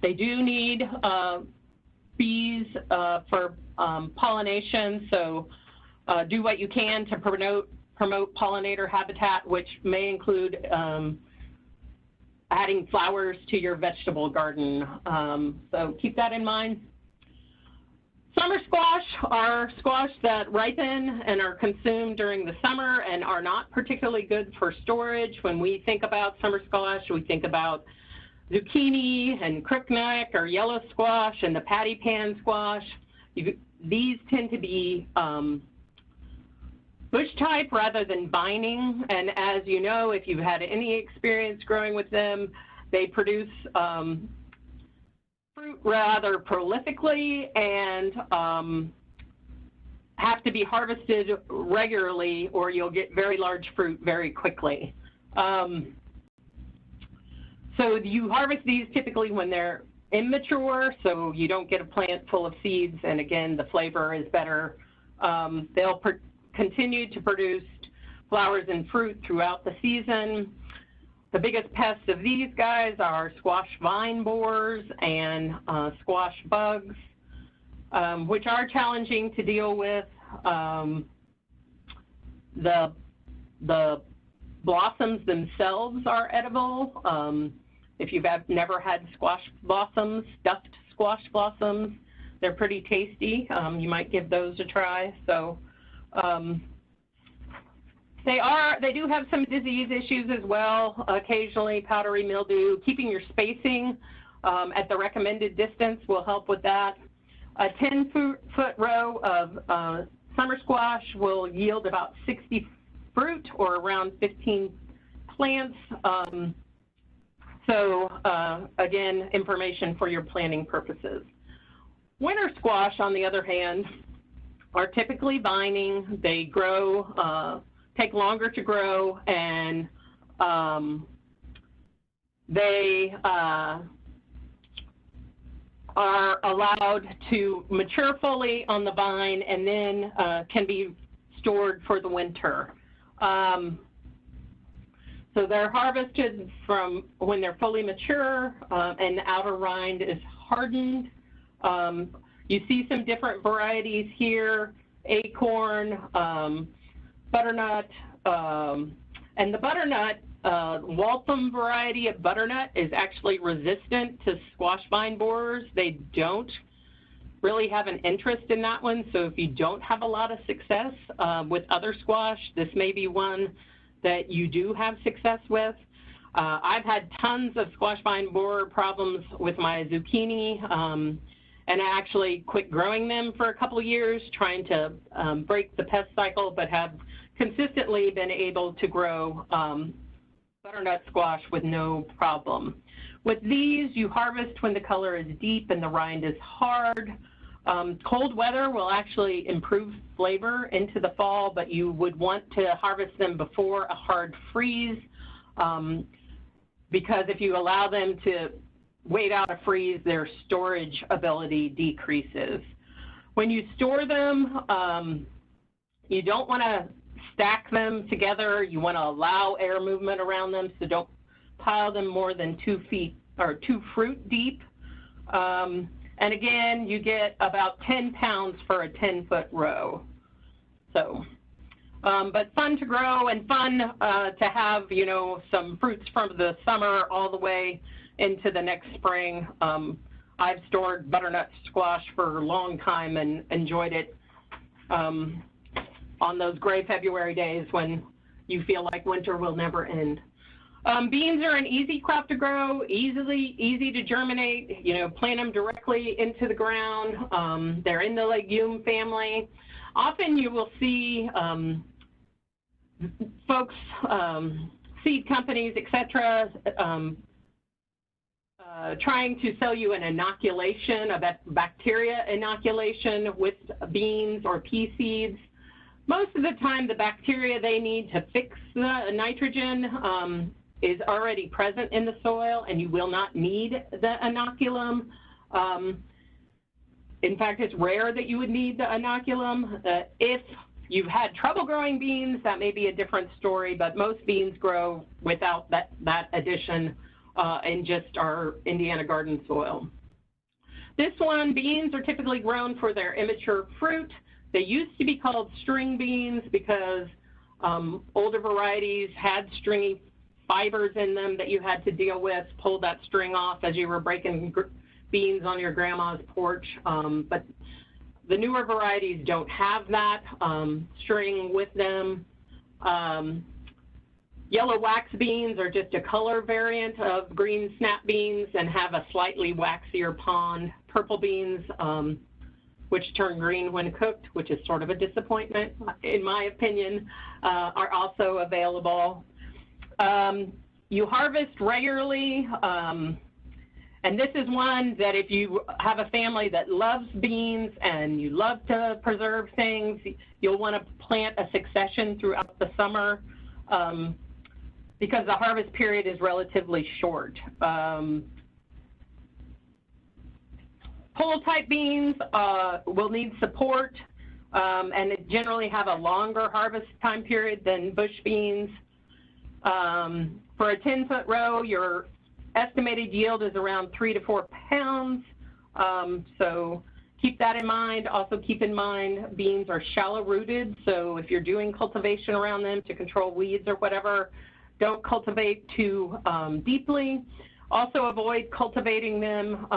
They do need bees for pollination, so do what you can to promote pollinator habitat, which may include adding flowers to your vegetable garden. So keep that in mind. Summer squash are squash that ripen and are consumed during the summer and are not particularly good for storage. When we think about summer squash, we think about zucchini and crookneck or yellow squash and the patty pan squash. These tend to be bush type rather than vining, and as you know, if you've had any experience growing with them, they produce fruit rather prolifically and have to be harvested regularly, or you'll get very large fruit very quickly. So you harvest these typically when they're immature, so you don't get a plant full of seeds, and again, the flavor is better. They'll continue to produce flowers and fruit throughout the season. The biggest pests of these guys are squash vine borers and squash bugs, which are challenging to deal with. The blossoms themselves are edible. If you've never had squash blossoms, stuffed squash blossoms, they're pretty tasty. You might give those a try. So they do have some disease issues as well. Occasionally powdery mildew. Keeping your spacing at the recommended distance will help with that. A 10-foot row of summer squash will yield about 60 fruit or around 15 plants. Again, information for your planting purposes. Winter squash, on the other hand, are typically vining. They grow, take longer to grow, and they are allowed to mature fully on the vine and then can be stored for the winter. So they're harvested from when they're fully mature and the outer rind is hardened. You see some different varieties here: acorn, butternut, and the butternut, Waltham variety of butternut is actually resistant to squash vine borers. They don't really have an interest in that one, so if you don't have a lot of success with other squash, this may be one that you do have success with. I've had tons of squash vine borer problems with my zucchini, and I actually quit growing them for a couple of years, trying to break the pest cycle, but have consistently been able to grow butternut squash with no problem. With these, you harvest when the color is deep and the rind is hard. Cold weather will actually improve flavor into the fall, but you would want to harvest them before a hard freeze, because if you allow them to wait out a freeze, their storage ability decreases. When you store them, you don't want to stack them together. You want to allow air movement around them, so don't pile them more than 2 feet or 2 fruit deep. And again, you get about 10 pounds for a 10-foot row. So, but fun to grow and fun to have, you know, some fruits from the summer all the way into the next spring. I've stored butternut squash for a long time and enjoyed it on those gray February days when you feel like winter will never end. Beans are an easy crop to grow, easy to germinate. You know, plant them directly into the ground. They're in the legume family. Often you will see folks, seed companies, etc., trying to sell you an inoculation, a bacteria inoculation with beans or pea seeds. Most of the time, the bacteria they need to fix the nitrogen is already present in the soil, and you will not need the inoculum. In fact, it's rare that you would need the inoculum. If you've had trouble growing beans, that may be a different story, but most beans grow without that addition in just our Indiana garden soil. This one, beans are typically grown for their immature fruit. They used to be called string beans because older varieties had stringy fibers in them that you had to deal with, pull that string off as you were breaking beans on your grandma's porch. But the newer varieties don't have that string with them. Yellow wax beans are just a color variant of green snap beans and have a slightly waxier pond. Purple beans, which turn green when cooked, which is sort of a disappointment, in my opinion, are also available. You harvest regularly, and this is one that if you have a family that loves beans and you love to preserve things, you'll want to plant a succession throughout the summer because the harvest period is relatively short. Pole-type beans will need support and generally have a longer harvest time period than bush beans. For a 10-foot row, your estimated yield is around 3 to 4 pounds. So keep that in mind. Also keep in mind beans are shallow rooted. So if you're doing cultivation around them to control weeds or whatever, don't cultivate too deeply. Also avoid cultivating them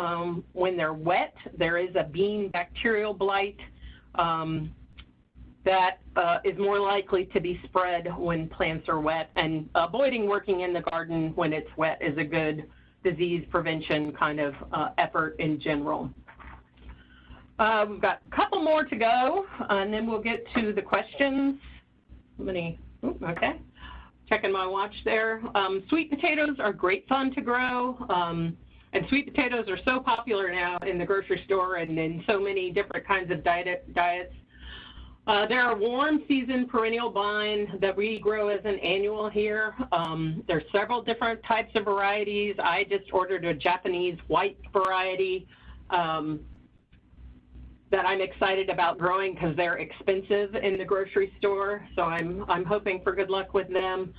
when they're wet. There is a bean bacterial blight that is more likely to be spread when plants are wet, and avoiding working in the garden when it's wet is a good disease prevention kind of effort in general. We've got a couple more to go, and then we'll get to the questions. Okay. Checking my watch there. Sweet potatoes are great fun to grow, and sweet potatoes are so popular now in the grocery store and in so many different kinds of diets. There are warm season perennial vines that we grow as an annual here. There's several different types of varieties. I just ordered a Japanese white variety that I'm excited about growing because they're expensive in the grocery store. So I'm hoping for good luck with them.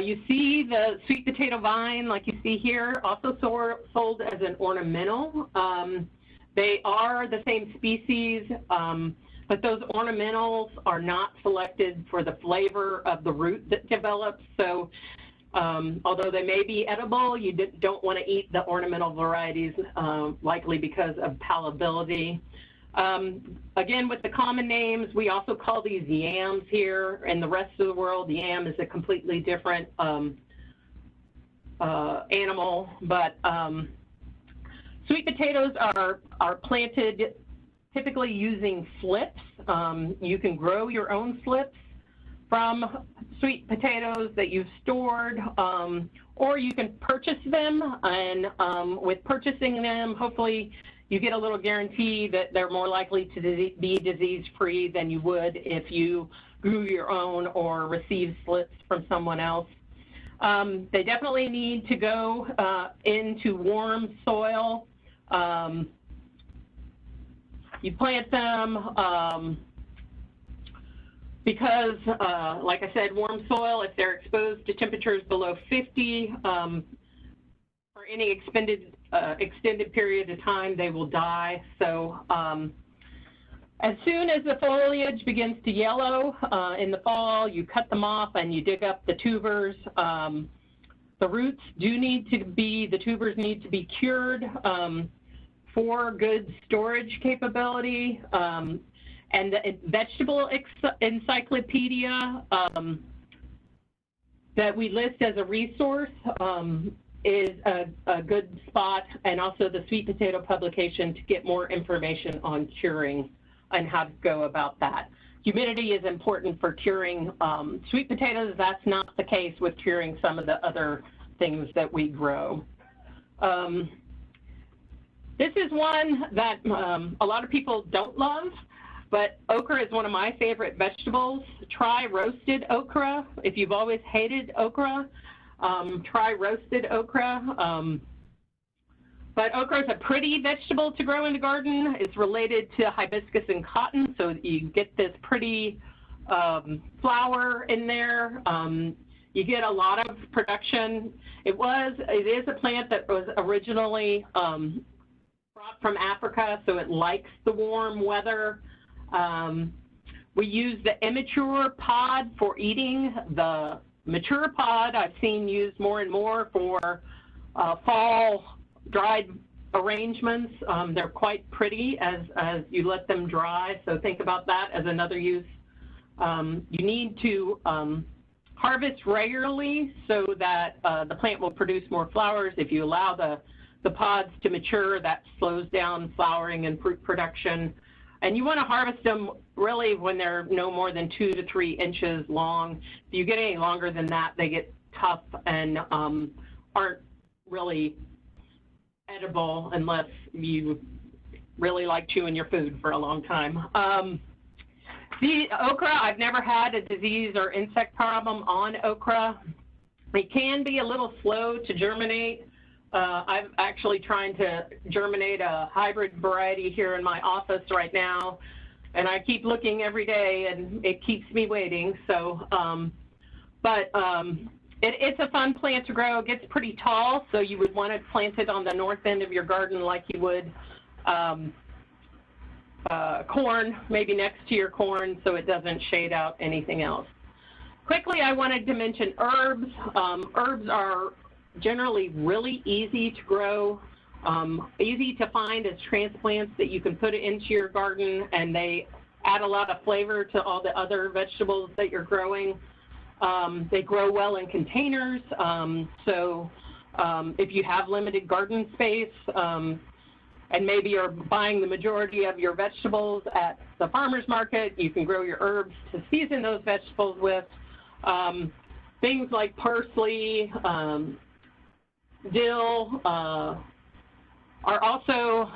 You see the sweet potato vine, like you see here, also sold as an ornamental. They are the same species, but those ornamentals are not selected for the flavor of the root that develops. So although they may be edible, you don't want to eat the ornamental varieties, likely because of palatability. Again, with the common names, we also call these yams here. In the rest of the world, yam is a completely different animal, but sweet potatoes are planted typically using slips. You can grow your own slips from sweet potatoes that you've stored, or you can purchase them, and with purchasing them, hopefully you get a little guarantee that they're more likely to be disease-free than you would if you grew your own or received slips from someone else. They definitely need to go into warm soil. You plant them because, like I said, warm soil, if they're exposed to temperatures below 50 for any extended period of time, they will die. So as soon as the foliage begins to yellow in the fall, you cut them off and you dig up the tubers. The roots do need to be, the tubers need to be cured for good storage capability. And the vegetable encyclopedia that we list as a resource is a good spot, and also the sweet potato publication to get more information on curing and how to go about that. Humidity is important for curing sweet potatoes. That's not the case with curing some of the other things that we grow. This is one that a lot of people don't love, but okra is one of my favorite vegetables. Try roasted okra. If you've always hated okra, try roasted okra. But okra is a pretty vegetable to grow in the garden. It's related to hibiscus and cotton, so you get this pretty flower in there. You get a lot of production. It is a plant that was originally brought from Africa, so it likes the warm weather. We use the immature pod for eating. The mature pod I've seen used more and more for fall dried arrangements. They're quite pretty as you let them dry, so think about that as another use. You need to harvest regularly so that the plant will produce more flowers. If you allow the pods to mature, that slows down flowering and fruit production. And you want to harvest them really when they're no more than 2 to 3 inches long. If you get any longer than that, they get tough and aren't really edible unless you really like chewing your food for a long time. The okra, I've never had a disease or insect problem on okra. It can be a little slow to germinate. I'm actually trying to germinate a hybrid variety here in my office right now, and I keep looking every day and it keeps me waiting. So, It's a fun plant to grow. It gets pretty tall, so you would want it planted on the north end of your garden like you would corn, maybe next to your corn, so it doesn't shade out anything else. Quickly, I wanted to mention herbs. Herbs are generally really easy to grow, easy to find as transplants that you can put into your garden, and they add a lot of flavor to all the other vegetables that you're growing. They grow well in containers, so if you have limited garden space, and maybe you're buying the majority of your vegetables at the farmer's market, you can grow your herbs to season those vegetables with. Things like parsley, dill are also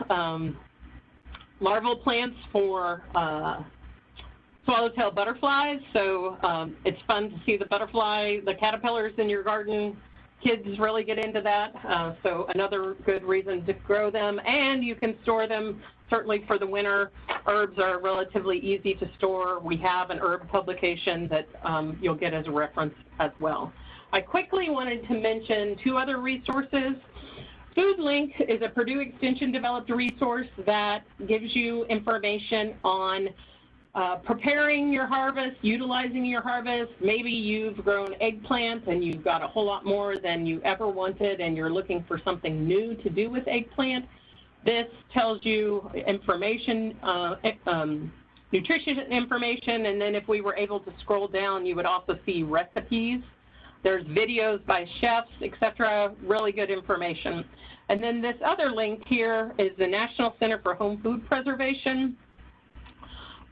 larval plants for swallowtail butterflies. So it's fun to see the caterpillars in your garden. Kids really get into that, so another good reason to grow them. And you can store them certainly for the winter. Herbs are relatively easy to store. We have an herb publication that you'll get as a reference as well. I quickly wanted to mention two other resources. FoodLink is a Purdue Extension developed resource that gives you information on preparing your harvest, utilizing your harvest. Maybe you've grown eggplant and you've got a whole lot more than you ever wanted and you're looking for something new to do with eggplant. This tells you information, nutrition information, and then if we were able to scroll down, you would also see recipes. There's videos by chefs, etc., really good information. And then this other link here is the National Center for Home Food Preservation.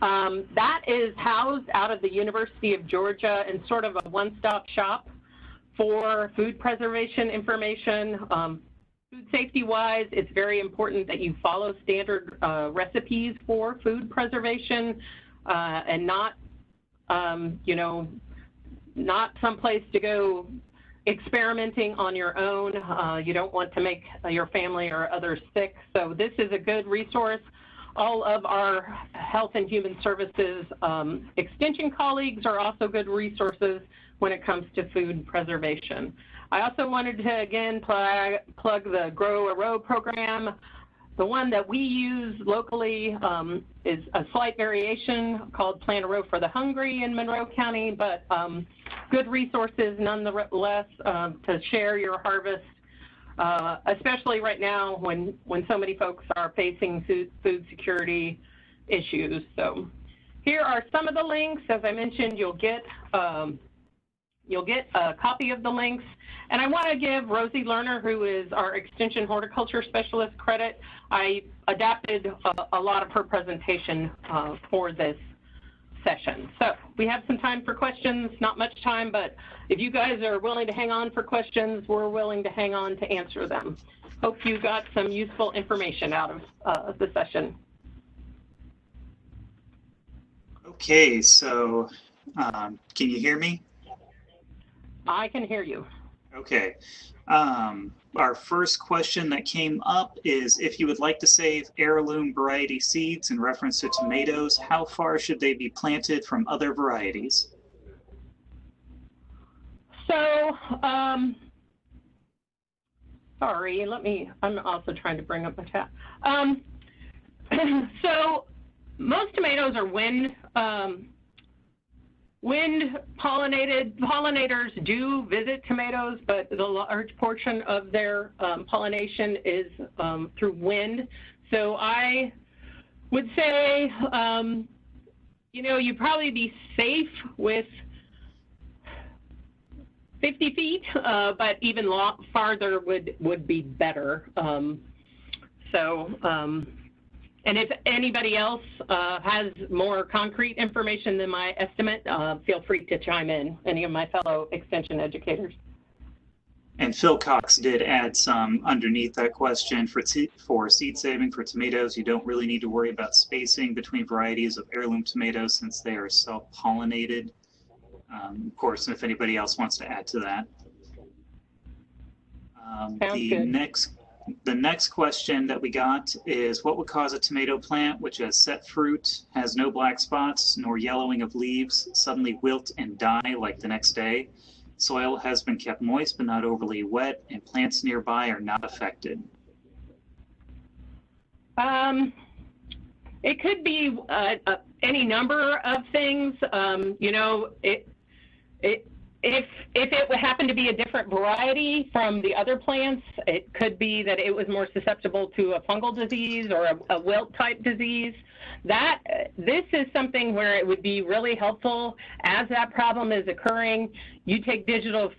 That is housed out of the University of Georgia and sort of a one-stop shop for food preservation information. Food safety-wise, it's very important that you follow standard recipes for food preservation and not, not someplace to go experimenting on your own. You don't want to make your family or others sick. So this is a good resource. All of our Health and Human Services Extension colleagues are also good resources when it comes to food preservation. I also wanted to, again, plug the Grow a Row program. The one that we use locally is a slight variation called Plant a Row for the Hungry in Monroe County, but good resources nonetheless to share your harvest. Especially right now when so many folks are facing food security issues. So here are some of the links. As I mentioned, you'll get a copy of the links. And I want to give Rosie Lerner, who is our Extension Horticulture Specialist, credit. I adapted a lot of her presentation for this session. So we have some time for questions, not much time, but if you guys are willing to hang on for questions, we're willing to hang on to answer them. Hope you got some useful information out of the session. Okay, so can you hear me? I can hear you. Okay. Our first question that came up is, if you would like to save heirloom variety seeds in reference to tomatoes, how far should they be planted from other varieties? So, sorry, I'm also trying to bring up my chat. So most tomatoes are wind pollinated. Pollinators do visit tomatoes, but the large portion of their pollination is through wind. So I would say, you'd probably be safe with 50 feet, but even farther would be better. And if anybody else has more concrete information than my estimate, feel free to chime in, any of my fellow extension educators. And Phil Cox did add some underneath that question for seed saving for tomatoes. You don't really need to worry about spacing between varieties of heirloom tomatoes since they are self-pollinated. Of course, if anybody else wants to add to that. The next question that we got is, what would cause a tomato plant which has set fruit, has no black spots nor yellowing of leaves, suddenly wilt and die like the next day? Soil has been kept moist but not overly wet, and plants nearby are not affected. It could be any number of things. You know, if it would happen to be a different variety from the other plants, it could be that it was more susceptible to a fungal disease or a wilt type disease. This is something where it would be really helpful as that problem is occurring. You take digital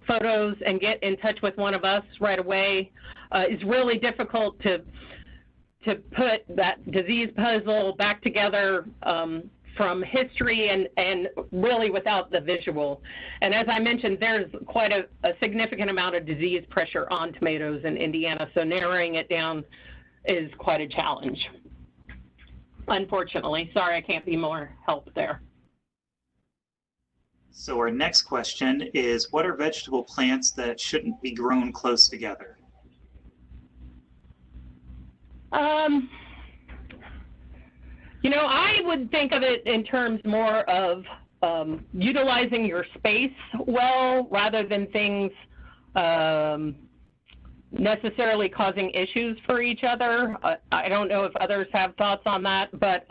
photos and get in touch with one of us right away. It's really difficult to put that disease puzzle back together from history and really without the visual. And as I mentioned, there's quite a significant amount of disease pressure on tomatoes in Indiana, so narrowing it down is quite a challenge. Unfortunately, sorry I can't be more help there. So our next question is, what are vegetable plants that shouldn't be grown close together? You know, I would think of it in terms more of utilizing your space well, rather than things necessarily causing issues for each other. I don't know if others have thoughts on that, but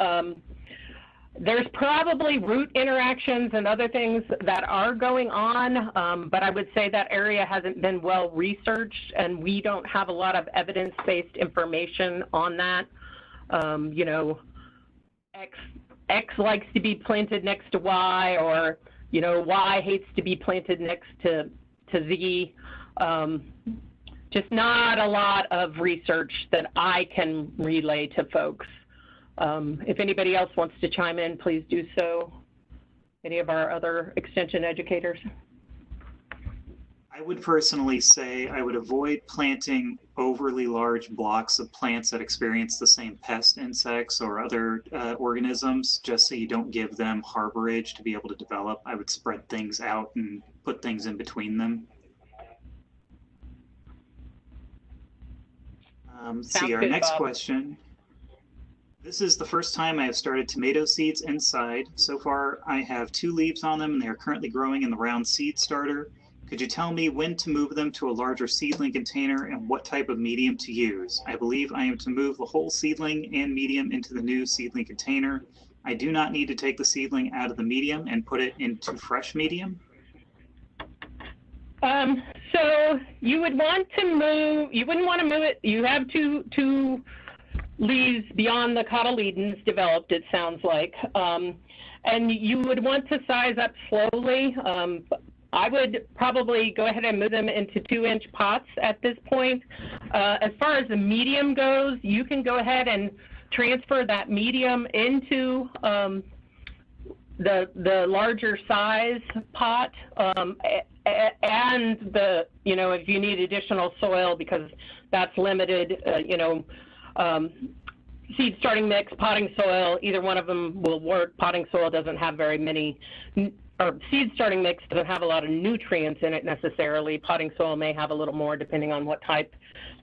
there's probably root interactions and other things that are going on, but I would say that area hasn't been well researched, and we don't have a lot of evidence-based information on that. You know, X likes to be planted next to Y, or, you know, Y hates to be planted next to Z. Just not a lot of research that I can relay to folks. If anybody else wants to chime in, please do so. Any of our other extension educators? I would personally say I would avoid planting overly large blocks of plants that experience the same pest, insects, or other organisms, just so you don't give them harborage to be able to develop. I would spread things out and put things in between them. See our next question. This is the first time I have started tomato seeds inside. So far, I have 2 leaves on them, and they are currently growing in the round seed starter. Could you tell me when to move them to a larger seedling container and what type of medium to use? I believe I am to move the whole seedling and medium into the new seedling container. I do not need to take the seedling out of the medium and put it into fresh medium. So you would want to move, you wouldn't want to move it, you have two leaves beyond the cotyledons developed, it sounds like. And you would want to size up slowly. I would probably go ahead and move them into 2-inch pots at this point. As far as the medium goes, you can go ahead and transfer that medium into the larger size pot, and the, you know, if you need additional soil, because that's limited, you know, seed starting mix, potting soil, either one of them will work. Potting soil doesn't have very many, or seed starting mix doesn't have a lot of nutrients in it necessarily. Potting soil may have a little more depending on what type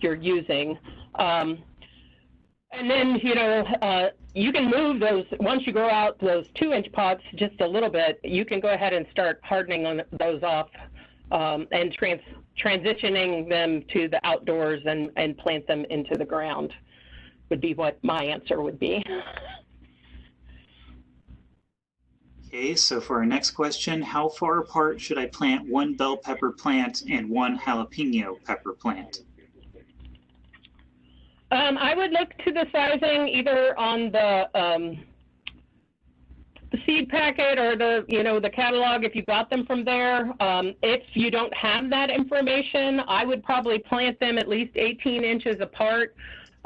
you're using. And then, you know, you can move those, once you grow out those 2-inch pots just a little bit, you can go ahead and start hardening on those off and transitioning them to the outdoors and plant them into the ground, would be what my answer would be. Okay, so for our next question, how far apart should I plant one bell pepper plant and one jalapeno pepper plant? I would look to the sizing either on the seed packet or the, you know, the catalog if you got them from there. If you don't have that information, I would probably plant them at least 18 inches apart.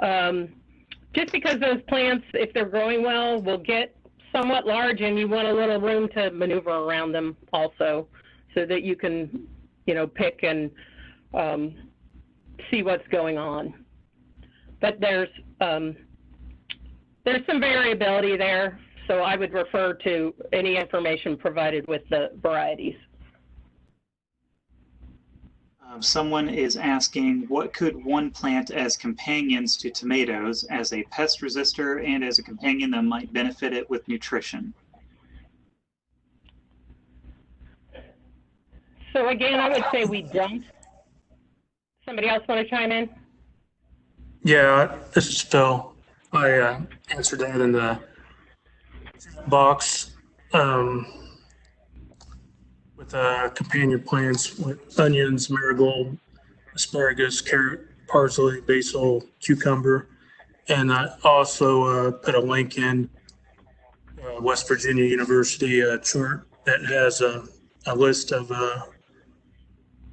Just because those plants, if they're growing well, will get somewhat large, and you want a little room to maneuver around them also, so that you can, you know, pick and see what's going on. But there's some variability there, so I would refer to any information provided with the varieties. Someone is asking, what could one plant as companions to tomatoes as a pest resistor and as a companion that might benefit it with nutrition? So again, I would say we don't. Somebody else want to chime in? Yeah, this is Phil. I answered that in the box with companion plants with onions, marigold, asparagus, carrot, parsley, basil, cucumber. And I also put a link in West Virginia University chart that has a list of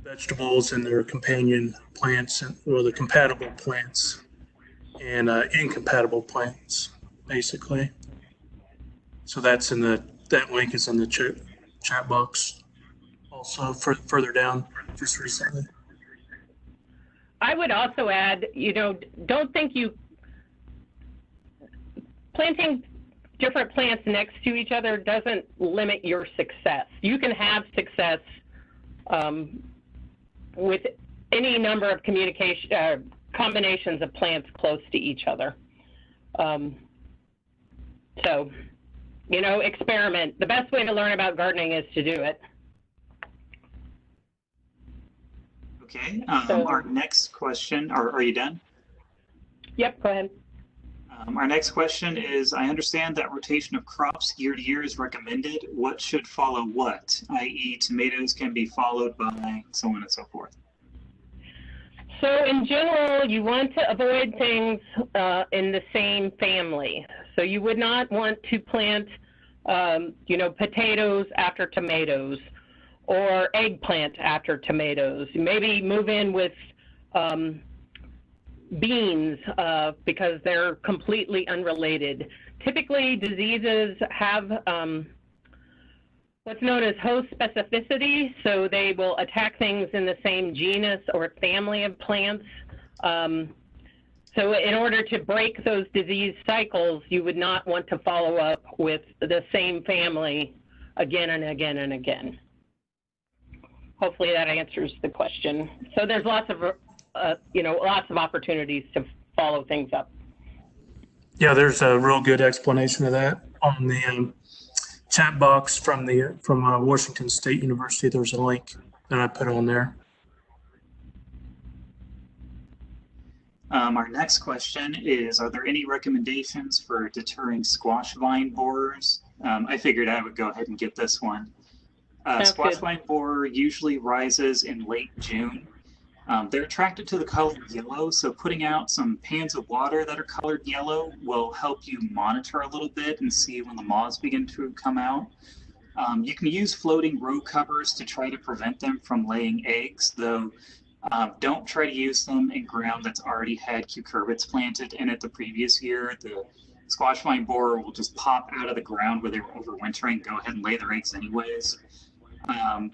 vegetables and their companion plants, or the compatible plants and incompatible plants, basically. So that's in that link is in the chat box. Also, further down, just recently. I would also add, don't think planting different plants next to each other doesn't limit your success. You can have success with any number of combinations of plants close to each other. So, experiment. The best way to learn about gardening is to do it. Okay, our next question, are you done? Yep, go ahead. Our next question is, I understand that rotation of crops year to year is recommended. What should follow what? I.e. tomatoes can be followed by so on and so forth. So in general, you want to avoid things in the same family. So you would not want to plant, potatoes after tomatoes, or eggplant after tomatoes. Maybe move in with beans because they're completely unrelated. Typically, diseases have what's known as host specificity, so they will attack things in the same genus or family of plants. So in order to break those disease cycles, you would not want to follow up with the same family again and again and again. Hopefully that answers the question. So there's lots of, lots of opportunities to follow things up. Yeah, there's a real good explanation of that on the chat box from Washington State University. There's a link that I put on there. Our next question is, are there any recommendations for deterring squash vine borers? I figured I would go ahead and get this one. Squash vine borer usually rises in late June. They're attracted to the color yellow, so putting out some pans of water that are colored yellow will help you monitor a little bit and see when the moths begin to come out. You can use floating row covers to try to prevent them from laying eggs, though don't try to use them in ground that's already had cucurbits planted in it the previous year. The squash vine borer will just pop out of the ground where they were overwintering, go ahead and lay their eggs anyways.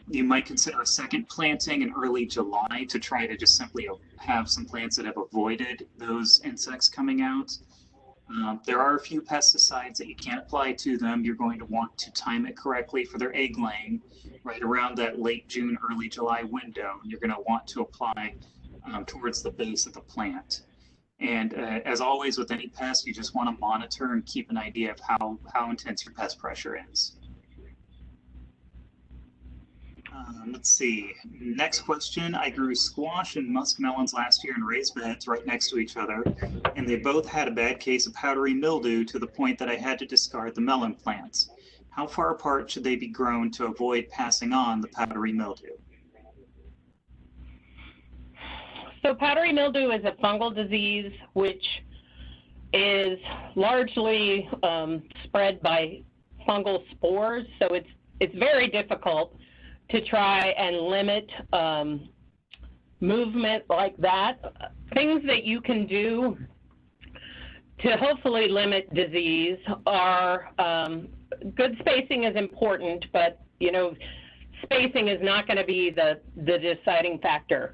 You might consider a second planting in early July to try to just simply have some plants that have avoided those insects coming out. There are a few pesticides that you can't apply to them. You're going to want to time it correctly for their egg laying right around that late June, early July window. You're going to want to apply towards the base of the plant. And as always with any pest, you just want to monitor and keep an idea of how intense your pest pressure is. Let's see. Next question. I grew squash and muskmelons last year in raised beds right next to each other, and they both had a bad case of powdery mildew to the point that I had to discard the melon plants. How far apart should they be grown to avoid passing on the powdery mildew? So powdery mildew is a fungal disease which is largely spread by fungal spores, so it's very difficult to try and limit movement like that. Things that you can do to hopefully limit disease are, good spacing is important, but spacing is not going to be the deciding factor.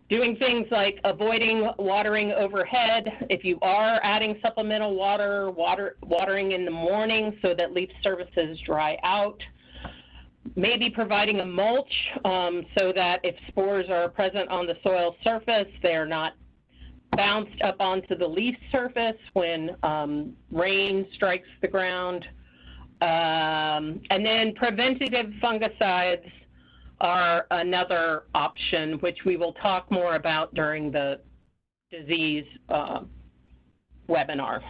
Doing things like avoiding watering overhead. If you are adding supplemental watering in the morning so that leaf surfaces dry out. Maybe providing a mulch so that if spores are present on the soil surface, they're not bounced up onto the leaf surface when rain strikes the ground. And then preventative fungicides are another option, which we will talk more about during the disease webinar.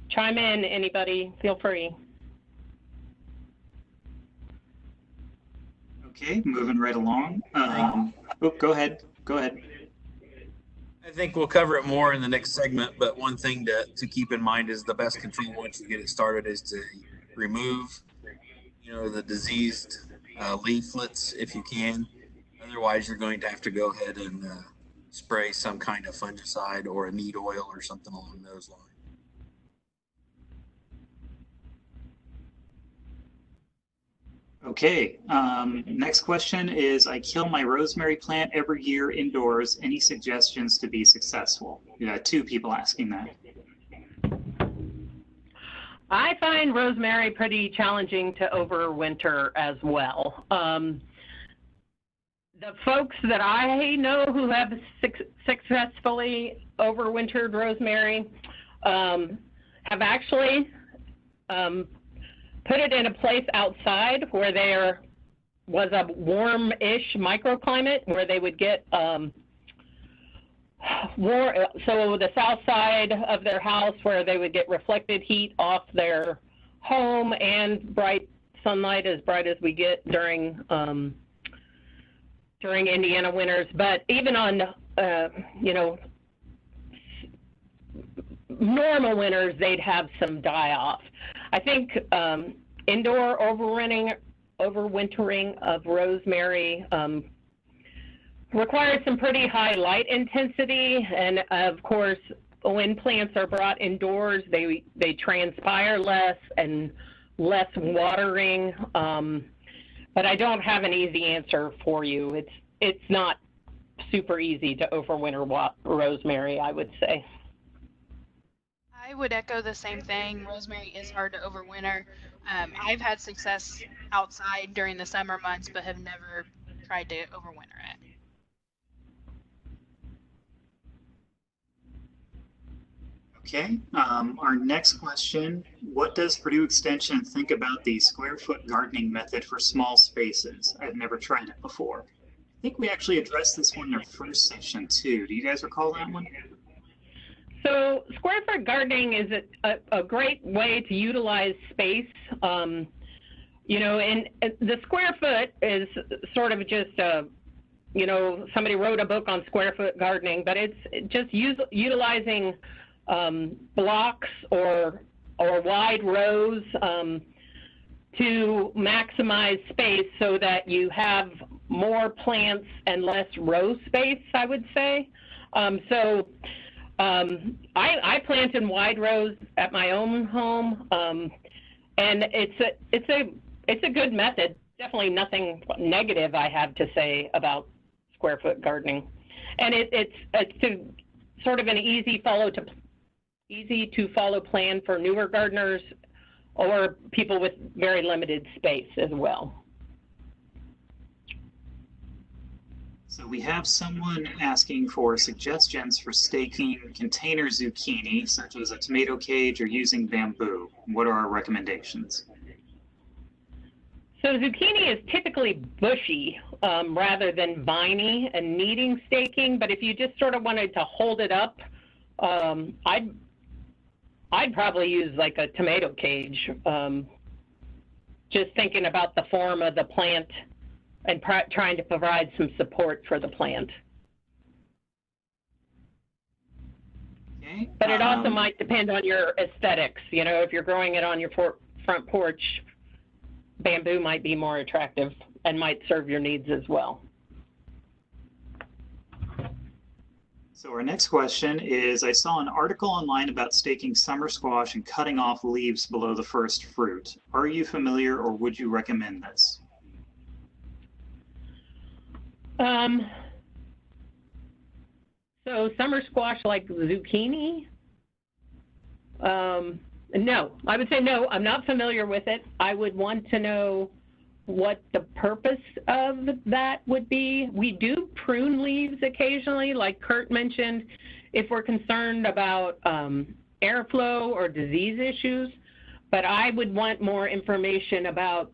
Chime in, anybody, feel free. Okay, moving right along. Go ahead. I think we'll cover it more in the next segment, but one thing to keep in mind is the best control once you get it started is to remove, the diseased leaflets if you can. Otherwise, you're going to have to go ahead and spray some kind of fungicide or a neem oil or something along those lines. Okay, next question is, I kill my rosemary plant every year indoors. Any suggestions to be successful? We got 2 people asking that. I find rosemary pretty challenging to overwinter as well. The folks that I know who have successfully overwintered rosemary have actually put it in a place outside where there was a warm-ish microclimate where they would get so the south side of their house where they would get reflected heat off their home and bright sunlight, as bright as we get during Indiana winters. But even on normal winters, they'd have some die off. I think indoor overwintering of rosemary requires some pretty high light intensity, and of course, when plants are brought indoors, they transpire less and less watering. But I don't have an easy answer for you. It's not super easy to overwinter rosemary, I would say. I would echo the same thing. Rosemary is hard to overwinter. I've had success outside during the summer months, but have never tried to overwinter it. Okay, our next question, what does Purdue Extension think about the square foot gardening method for small spaces? I've never tried it before. I think we actually addressed this one in our first session too. Do you guys recall that one? So square foot gardening is a great way to utilize space. And the square foot is sort of just somebody wrote a book on square foot gardening, but it's just utilizing blocks or wide rows to maximize space so that you have more plants and less row space, I would say. I plant in wide rows at my own home, and it's a good method. Definitely nothing negative I have to say about square foot gardening, and it's sort of an easy to follow plan for newer gardeners or people with very limited space as well. So we have someone asking for suggestions for staking container zucchini, such as a tomato cage or using bamboo. What are our recommendations? So zucchini is typically bushy rather than viney and needing staking, but if you just sort of wanted to hold it up, I'd probably use like a tomato cage, just thinking about the form of the plant and trying to provide some support for the plant. Okay. But it also might depend on your aesthetics. If you're growing it on your front porch, bamboo might be more attractive and might serve your needs as well. So our next question is, I saw an article online about staking summer squash and cutting off leaves below the first fruit. Are you familiar or would you recommend this? So summer squash like zucchini? No, I would say no, I'm not familiar with it. I would want to know what the purpose of that would be. We do prune leaves occasionally, like Kurt mentioned, if we're concerned about airflow or disease issues, but I would want more information about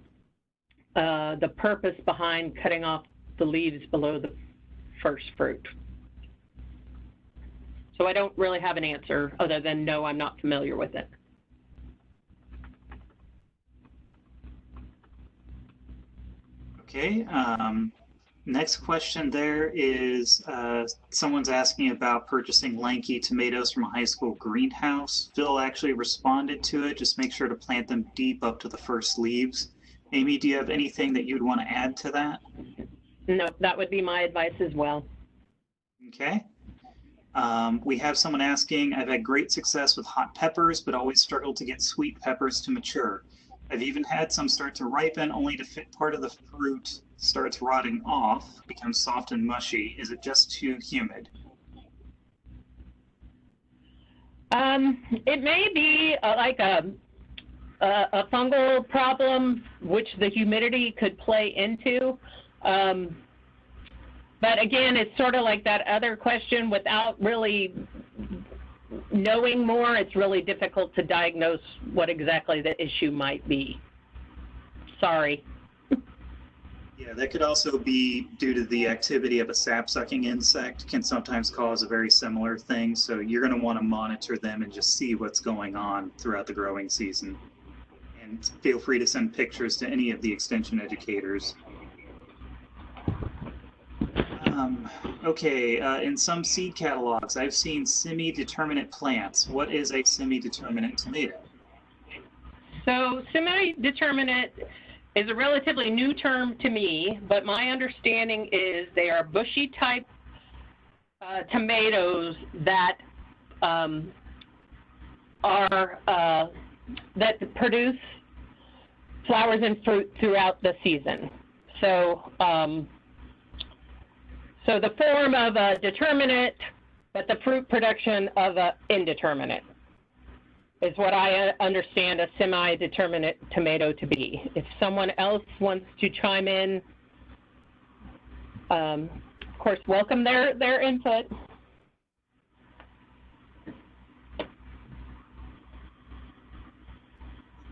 the purpose behind cutting off the leaves below the first fruit. So I don't really have an answer other than no, I'm not familiar with it. Okay. Next question there is someone's asking about purchasing lanky tomatoes from a high school greenhouse. Phil actually responded to it. Just make sure to plant them deep up to the first leaves. Amy, do you have anything that you'd want to add to that? No, that would be my advice as well. Okay. We have someone asking, I've had great success with hot peppers, but always struggled to get sweet peppers to mature. I've even had some start to ripen only to fit part of the fruit starts rotting off, becomes soft and mushy. Is it just too humid? It may be like a fungal problem, which the humidity could play into. But again, it's sort of like that other question, without really knowing more, it's really difficult to diagnose what exactly the issue might be. Sorry. Yeah, that could also be due to the activity of a sap-sucking insect, can sometimes cause a very similar thing. So you're going to want to monitor them and just see what's going on throughout the growing season. And feel free to send pictures to any of the extension educators. Okay, in some seed catalogs, I've seen semi-determinate plants. What is a semi-determinate tomato? So semi-determinate is a relatively new term to me, but my understanding is they are bushy type tomatoes that that produce flowers and fruit throughout the season. So so the form of a determinate, but the fruit production of an indeterminate is what I understand a semi-determinate tomato to be. If someone else wants to chime in, of course, welcome their input.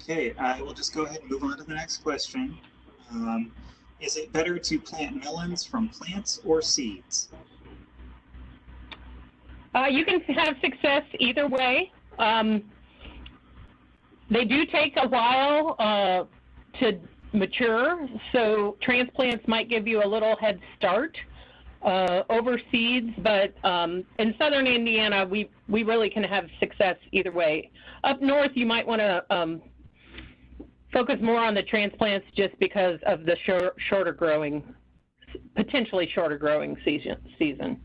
Okay, I will just go ahead and move on to the next question. Is it better to plant melons from plants or seeds? You can have success either way. They do take a while to mature, so transplants might give you a little head start over seeds, but in southern Indiana, we really can have success either way. Up north, you might want to focus more on the transplants just because of the potentially shorter growing season.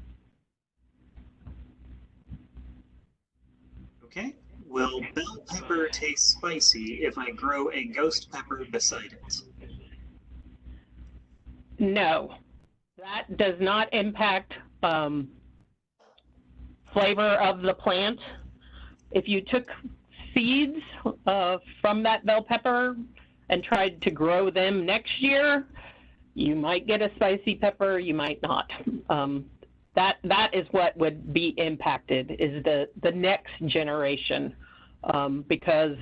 Okay. Will bell pepper taste spicy if I grow a ghost pepper beside it? No, that does not impact flavor of the plant. If you took seeds from that bell pepper and tried to grow them next year, you might get a spicy pepper, you might not. That is what would be impacted, is the next generation, because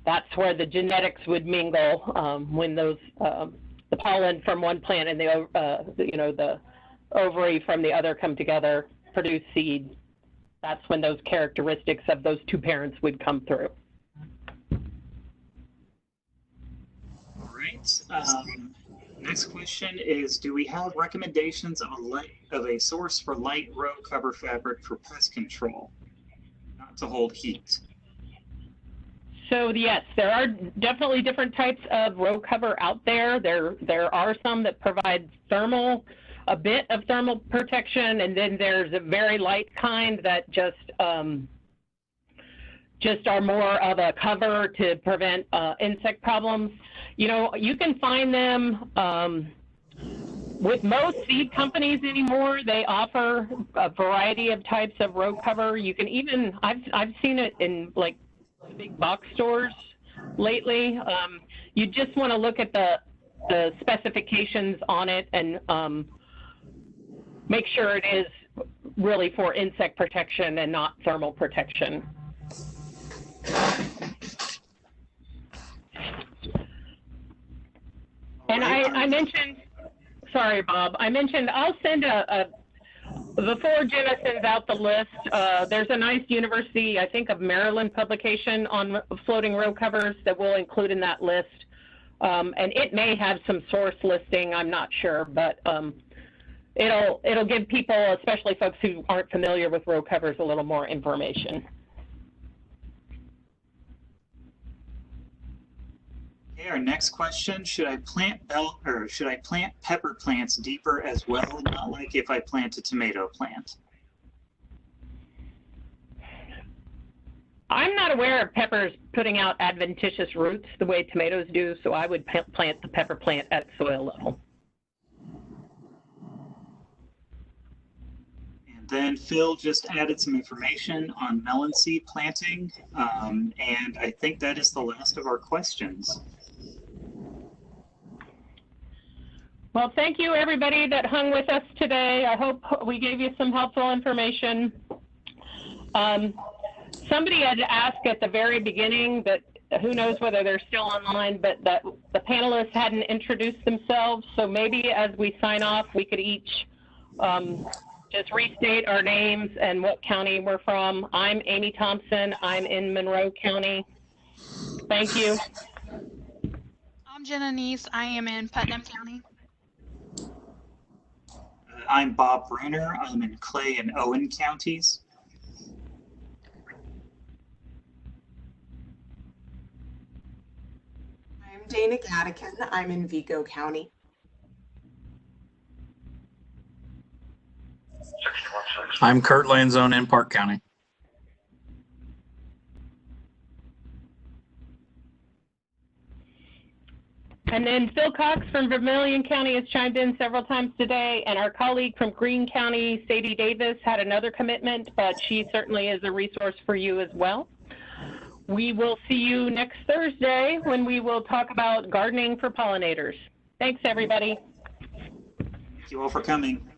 that's where the genetics would mingle when those the pollen from one plant and the ovary from the other come together, produce seed. That's when those characteristics of those two parents would come through. All right. Next question is, do we have recommendations of a source for light row cover fabric for pest control, not to hold heat? So yes, there are definitely different types of row cover out there. There are some that provide a bit of thermal protection, and then there's a very light kind that just are more of a cover to prevent insect problems. You know, you can find them with most seed companies anymore. They offer a variety of types of row cover. You can even, I've seen it in like big box stores lately. You just want to look at the specifications on it and make sure it is really for insect protection and not thermal protection. mentioned, sorry, Bob, I mentioned I'll send before Jenna sends out the list, there's a nice University, I think, of Maryland publication on floating row covers that we'll include in that list. And it may have some source listing, I'm not sure, but it'll give people, especially folks who aren't familiar with row covers, a little more information. Okay, our next question, should I plant pepper plants deeper as well, not like if I plant a tomato plant? I'm not aware of peppers putting out adventitious roots the way tomatoes do, so I would plant the pepper plant at soil level. And then Phil just added some information on melon seed planting, and I think that is the last of our questions. Well, thank you, everybody that hung with us today. I hope we gave you some helpful information. Somebody had asked at the very beginning, that who knows whether they're still online, but that the panelists hadn't introduced themselves. So maybe as we sign off, we could each just restate our names and what county we're from. I'm Amy Thompson. I'm in Monroe County. Thank you. I'm Jenna Neese. I am in Putnam County. I'm Bob Bruner. I'm in Clay and Owen counties. I'm Dana Gattican. I'm in Vigo County. I'm Kurt Lanzone in Park County. And then Phil Cox from Vermilion County has chimed in several times today, and our colleague from Greene County, Sadie Davis, had another commitment, but she certainly is a resource for you as well. We will see you next Thursday when we will talk about gardening for pollinators. Thanks, everybody. Thank you all for coming.